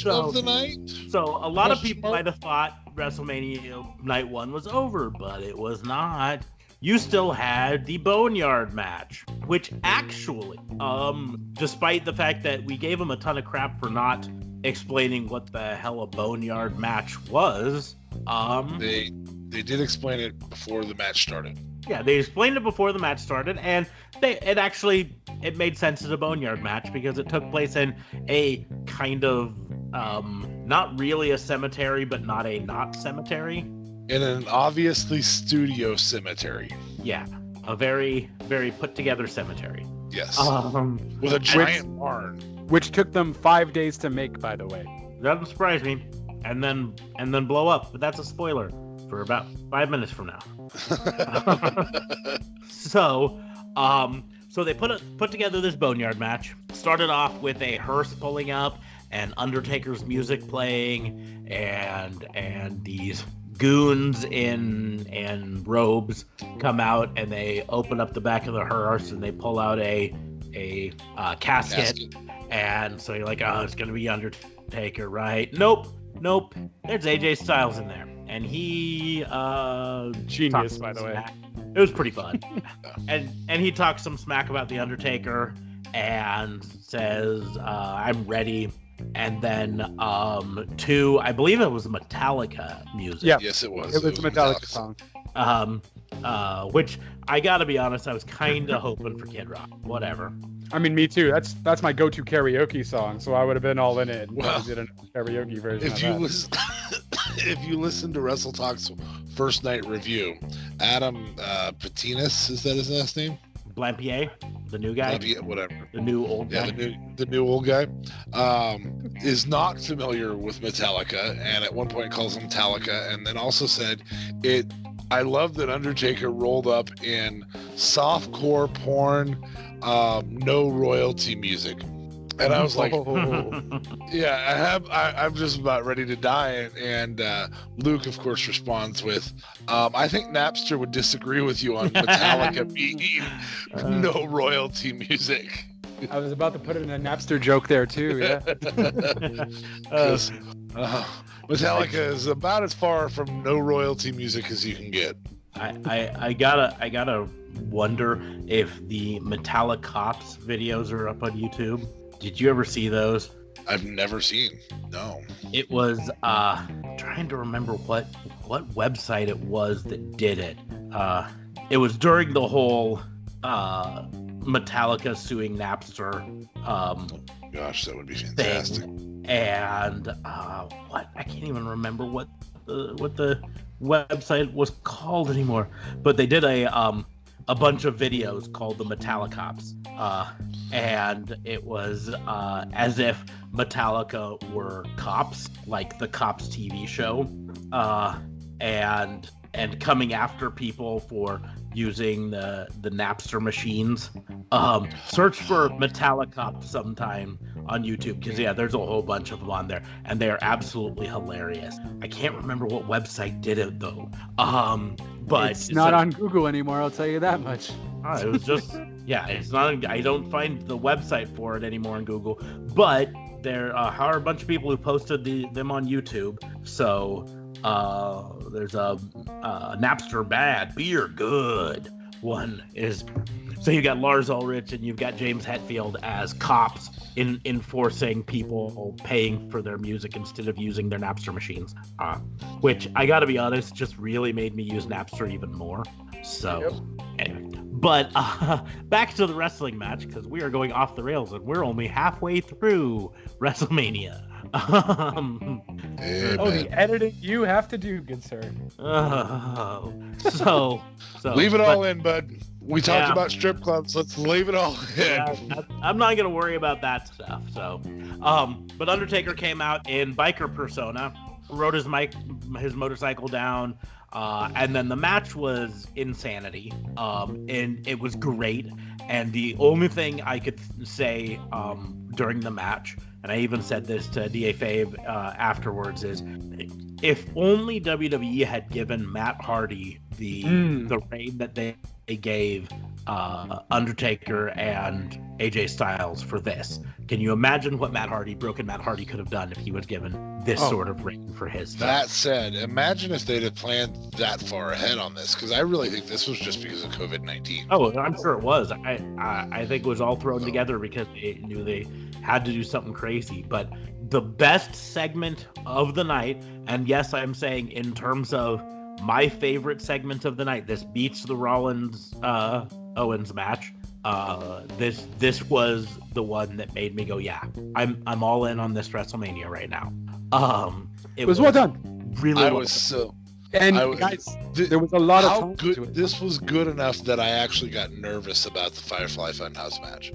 of the night. So a lot of people might have thought WrestleMania Night 1 was over, but it was not. You still had the Boneyard match, which actually, despite the fact that we gave them a ton of crap for not explaining what the hell a Boneyard match was, they did explain it before the match started. Yeah, they explained it before the match started, and it made sense as a Boneyard match because it took place in a kind of not really a cemetery, but not a not cemetery. In an obviously studio cemetery. Yeah, a very, very put together cemetery. Yes. With a giant barn. Which took them 5 days to make, by the way. Doesn't surprise me. And then blow up. But that's a spoiler for about 5 minutes from now. So they put together this Boneyard match. Started off with a hearse pulling up and Undertaker's music playing and these goons in robes come out and they open up the back of the hearse and they pull out a casket. And so you're like, oh, it's gonna be Undertaker, right? Nope. There's AJ Styles in there, and he genius, by the way. Smack. It was pretty fun. and he talks some smack about the Undertaker and says, I'm ready. And then to, I believe it was Metallica music. Yeah. Yes, it was. It was a Metallica song. Which I gotta be honest, I was kind of hoping for Kid Rock. Whatever. I mean, me too. That's my go-to karaoke song, so I would have been all in it. Well, I did a karaoke version. If you listen to Wrestle Talk's first night review, Adam Patinas, is that his last name? Blampier, the new guy. Whatever. The new old guy. Yeah, the new old guy is not familiar with Metallica, and at one point calls them Metallica, and then also said it. I love that Undertaker rolled up in softcore porn, no royalty music. And I was like, yeah, I'm just about ready to die. And Luke, of course, responds with, I think Napster would disagree with you on Metallica being no royalty music. I was about to put in a Napster joke there too, yeah. Metallica is about as far from no royalty music as you can get. I gotta wonder if the Metallica Cops videos are up on YouTube. Did you ever see those? I've never seen. No. It was trying to remember what website it was that did it. It was during the whole Metallica suing Napster. Gosh, that would be fantastic. And I can't even remember what the website was called anymore. But they did a bunch of videos called the Metallica Cops. And it was as if Metallica were cops, like the Cops TV show, and coming after people for using the Napster machines. Search for Metallica Cops sometime on YouTube, because there's a whole bunch of them on there, and they are absolutely hilarious. I can't remember what website did it though. But it's not on Google anymore, I'll tell you that much. It was just it's not. I don't find the website for it anymore on Google, but there are a bunch of people who posted them on YouTube. So there's a Napster bad, beer good one is. So you got Lars Ulrich and you've got James Hetfield as cops enforcing people paying for their music instead of using their Napster machines, which I gotta be honest, just really made me use Napster even more. So anyway. But back to the wrestling match, because we are going off the rails and we're only halfway through WrestleMania. The editing you have to do, good sir. So leave it all in, bud. We talked about strip clubs. Let's leave it all in. I'm not gonna worry about that stuff. So, but Undertaker came out in biker persona, rode his motorcycle down. And then the match was insanity, and it was great. And the only thing I could say during the match, and I even said this to DA Fabe afterwards, is if only WWE had given Matt Hardy the reign that they gave Undertaker and AJ Styles for this. Can you imagine what Broken Matt Hardy could have done if he was given this sort of reign for his stuff? That said, imagine if they'd have planned that far ahead on this, because I really think this was just because of COVID-19. Oh, I'm sure it was. I think it was all thrown together because they knew they had to do something crazy. But the best segment of the night, and yes, I'm saying in terms of my favorite segment of the night, this beats the Rollins Owens match. This was the one that made me go, I'm all in on this WrestleMania right now. It was well done. Really, guys, there was a lot of time good. to it. This was good enough that I actually got nervous about the Firefly Funhouse match.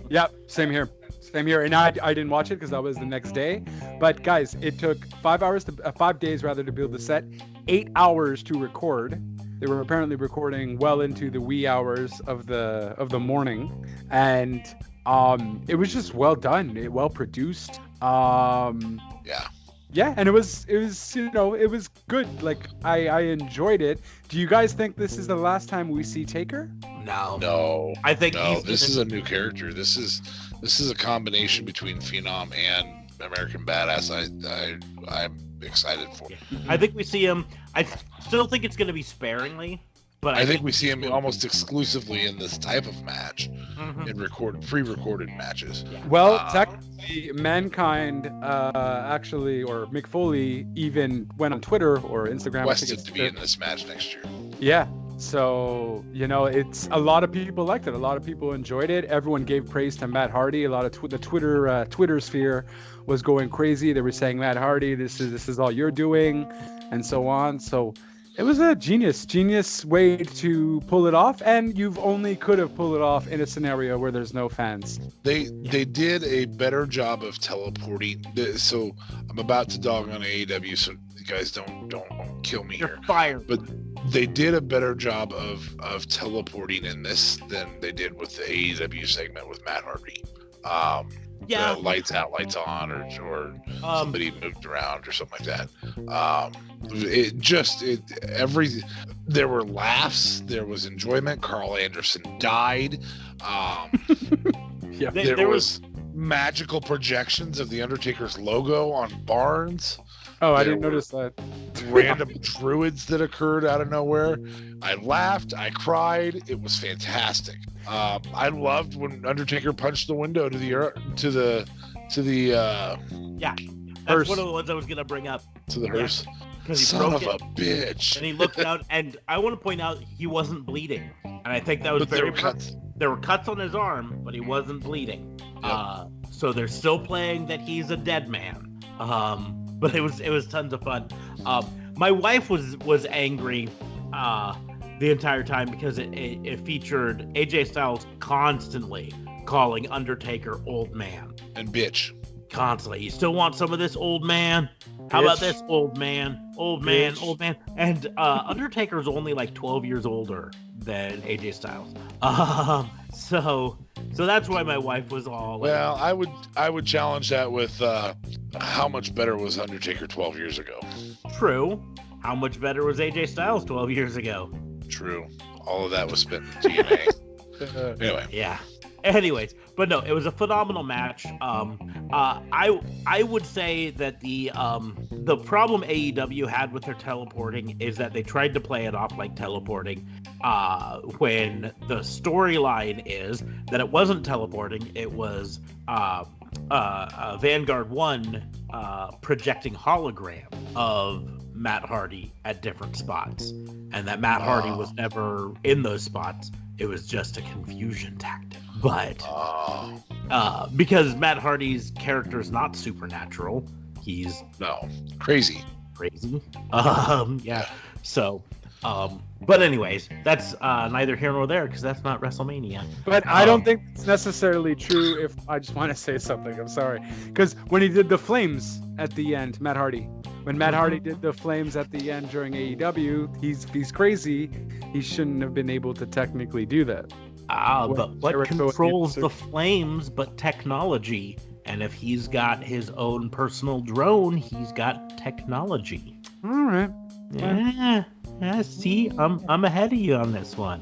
Yep, same here. And I didn't watch it because that was the next day. But guys, it took 5 days rather to build the set, 8 hours to record. They were apparently recording well into the wee hours of the morning, and it was just well done, well produced. Yeah. Yeah, and it was it was good. Like I enjoyed it. Do you guys think this is the last time we see Taker? No. I think this is a new character. This is a combination between Phenom and American Badass. I'm excited for. I think we see him. I still think it's going to be sparingly, but I think we see him almost exclusively in this type of match, in pre-recorded matches. Yeah. Well, technically, Mankind actually, or Mick Foley, even went on Twitter or Instagram. Requested to be in this match next year. Yeah. So, it's a lot of people liked it. A lot of people enjoyed it. Everyone gave praise to Matt Hardy. A lot of the Twitter sphere was going crazy. They were saying, Matt Hardy, this is all you're doing, and so on. So it was a genius way to pull it off, and you've only could have pulled it off in a scenario where there's no fans. They did a better job of teleporting. So I'm about to dog on AEW, so you guys don't kill me You're here. fired. But they did a better job of teleporting in this than they did with the AEW segment with Matt Hardy. Yeah. Lights out, lights on, or somebody moved around or something like that. There were laughs, there was enjoyment. Carl Anderson died. Yeah. There was magical projections of the Undertaker's logo on Barnes. Oh, I didn't notice that. Random druids that occurred out of nowhere. I laughed. I cried. It was fantastic. I loved when Undertaker punched the window to the yeah. That's hearse. One of the ones I was gonna bring up. To the hearse. Because he Son broke of it, a bitch. and he looked out, and I want to point out he wasn't bleeding, and I think that was But there were cuts. There were cuts on his arm, but he wasn't bleeding. Yep. So they're still playing that he's a dead man. But it was tons of fun. My wife was angry the entire time because it featured AJ Styles constantly calling Undertaker old man. And bitch. Constantly. You still want some of this, old man? How about this, old man? Old man, old man. And Undertaker's only like 12 years older than AJ Styles. So that's why my wife was all like, Well, I would challenge that with how much better was Undertaker 12 years ago? True. How much better was AJ Styles 12 years ago? True. All of that was spent in TNA. Anyway. Yeah. Anyways, but no, it was a phenomenal match. I would say that the problem AEW had with their teleporting is that they tried to play it off like teleporting, when the storyline is that it wasn't teleporting, it was Vanguard 1 projecting hologram of Matt Hardy at different spots, and that Matt Hardy was never in those spots. It was just a confusion tactic. But because Matt Hardy's character is not supernatural, he's crazy. Yeah. So, but anyways, that's neither here nor there because that's not WrestleMania. But I don't think it's necessarily true. If I just want to say something, I'm sorry, because when he did the flames at the end, Matt Hardy. When Matt Hardy did the flames at the end during AEW, he's crazy. He shouldn't have been able to technically do that. But what controls the flames but technology? And if he's got his own personal drone, he's got technology. All right. Yeah. See, I'm ahead of you on this one.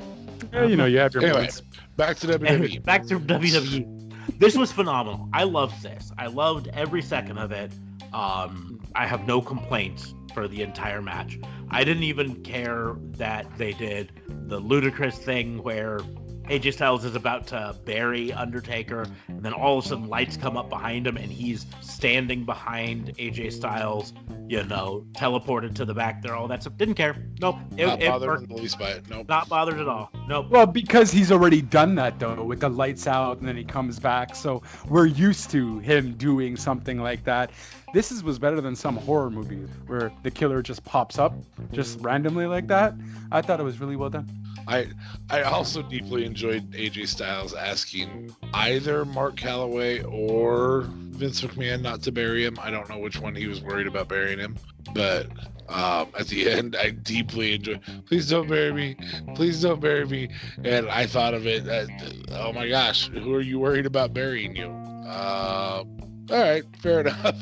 Yeah, you have your points. Back to WWE. Back to WWE. This was phenomenal. I loved this. I loved every second of it. I have no complaints for the entire match. I didn't even care that they did the ludicrous thing where AJ Styles is about to bury Undertaker, and then all of a sudden lights come up behind him, and he's standing behind AJ Styles, teleported to the back there, all that stuff. Didn't care. Nope. Not bothered in the least by it. Nope. Not bothered at all. Nope. Well, because he's already done that, though, with the lights out, and then he comes back, so we're used to him doing something like that. This was better than some horror movies where the killer just pops up just randomly like that. I thought it was really well done. I also deeply enjoyed AJ Styles asking either Mark Calloway or Vince McMahon not to bury him. I don't know which one he was worried about burying him, but at the end, I deeply enjoyed, please don't bury me. Please don't bury me. And I thought of it, oh my gosh, who are you worried about burying you? all right, fair enough.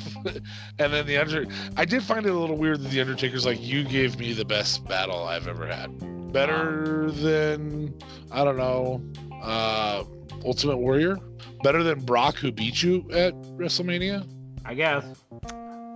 And then the Undertaker, I did find it a little weird that the Undertaker's like, you gave me the best battle I've ever had. Better than, I don't know, Ultimate Warrior? Better than Brock, who beat you at WrestleMania? I guess.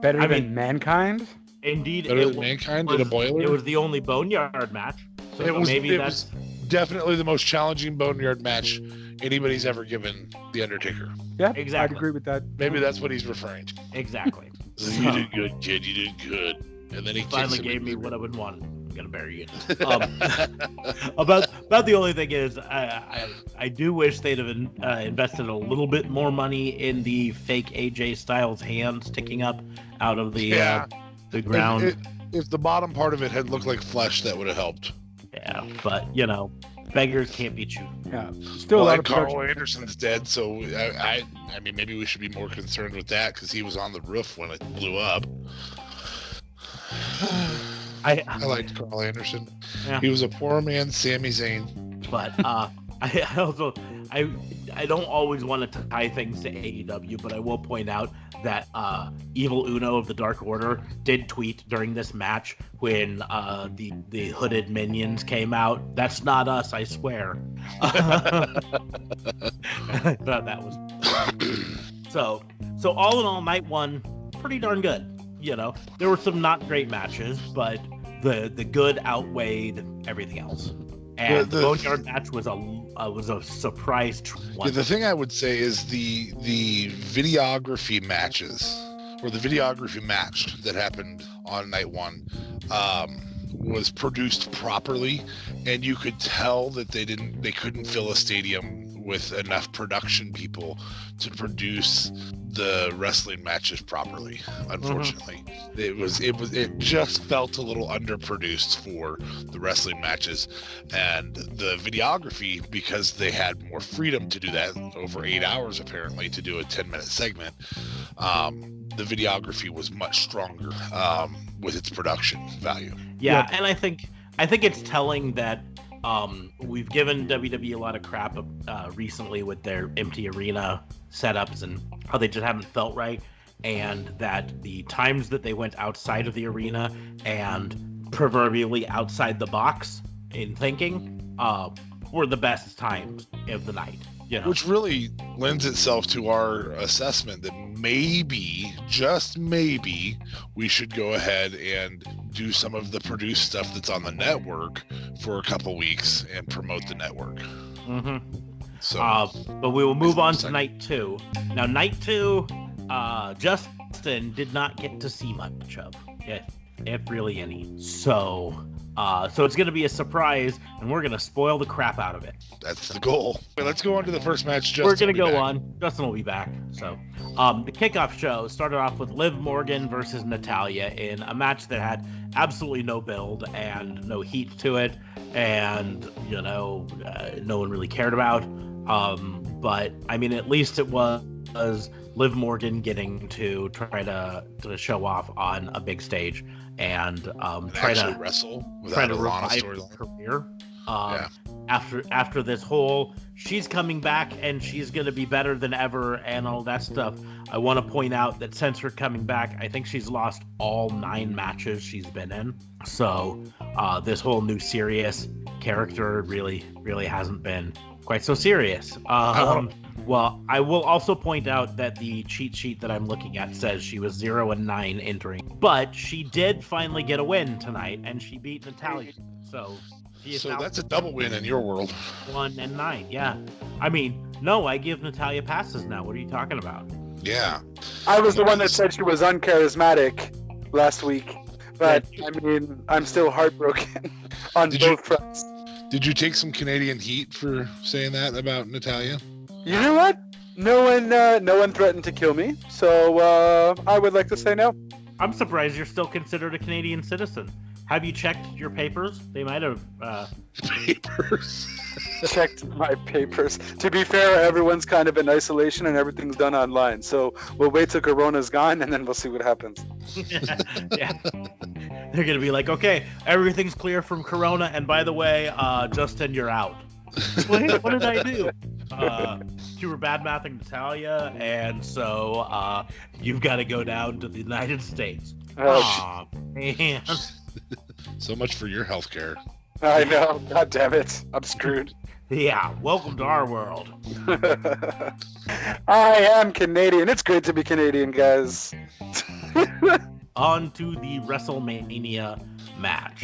Better than Mankind? Indeed. Better than Mankind in a boiler? It was the only Boneyard match. So it was definitely the most challenging Boneyard match anybody's ever given the Undertaker. Yeah, exactly. I'd agree with that. Maybe that's what he's referring to. Exactly. You did good, kid. You did good. And then he finally gave me what I would want. I'm gonna bury you. About the only thing is, I do wish they'd have invested a little bit more money in the fake AJ Styles hands sticking up out of the ground. If the bottom part of it had looked like flesh, that would have helped. Yeah, but beggars can't be choosers. Yeah, still a lot of Carl Anderson's dead, so I mean, maybe we should be more concerned with that because he was on the roof when it blew up. I liked Carl Anderson. Yeah. He was a poor man's Sami Zayn. But I don't always want to tie things to AEW, but I will point out that Evil Uno of the Dark Order did tweet during this match when the hooded minions came out. That's not us, I swear. I thought that was so all in all, night one, pretty darn good. There were some not great matches, but the good outweighed everything else. And the Boneyard match was a surprise one. Yeah, the thing I would say is the videography matches, or the videography match that happened on night one, was produced properly, and you could tell that they couldn't fill a stadium with enough production people to produce the wrestling matches properly. Unfortunately, it just felt a little underproduced for the wrestling matches, and the videography, because they had more freedom to do that over 8 hours apparently to do a 10-minute segment. The videography was much stronger with its production value. Yeah, and I think it's telling that we've given WWE a lot of crap recently with their empty arena setups and how they just haven't felt right, and that the times that they went outside of the arena and proverbially outside the box in thinking were the best times of the night. Which really lends itself to our assessment that maybe, just maybe, we should go ahead and do some of the produced stuff that's on the network for a couple weeks and promote the network. Mm-hmm. So, but we will move on to night two. Now, night two, Justin did not get to see much of, if really any. So it's going to be a surprise, and we're going to spoil the crap out of it. That's the goal. Let's go on to the first match. We're going to go on. Justin will be back. So the kickoff show started off with Liv Morgan versus Natalya in a match that had absolutely no build and no heat to it, and no one really cared about. But I mean, at least it was Liv Morgan getting to try to show off on a big stage and try to wrestle, try to revive her career. After this whole, she's coming back and she's going to be better than ever and all that stuff. I want to point out that since her coming back, I think she's lost all 9 matches she's been in. So this whole new serious character really hasn't been quite so serious. Well, I will also point out that the cheat sheet that I'm looking at says she was 0-9 entering, but she did finally get a win tonight, and she beat Natalya. So that's a double win in your world. 1-9, yeah. I mean, no, I give Natalya passes now. What are you talking about? Yeah. I was the one that said she was uncharismatic last week, but I mean, I'm still heartbroken on both fronts. Did you take some Canadian heat for saying that about Natalya? You know what? No one threatened to kill me, so I would like to say no. I'm surprised you're still considered a Canadian citizen. Have you checked your papers? They might have... Papers? Checked my papers. To be fair, everyone's kind of in isolation and everything's done online, so we'll wait till Corona's gone and then we'll see what happens. Yeah. They're going to be like, okay, everything's clear from Corona, and by the way, Justin, you're out. What did I do? You were bad-mouthing Natalia, and so you've got to go down to the United States. Oh, man. So much for your health care. I know. God damn it. I'm screwed. Yeah, welcome to our world. I am Canadian. It's great to be Canadian, guys. On to the WrestleMania match.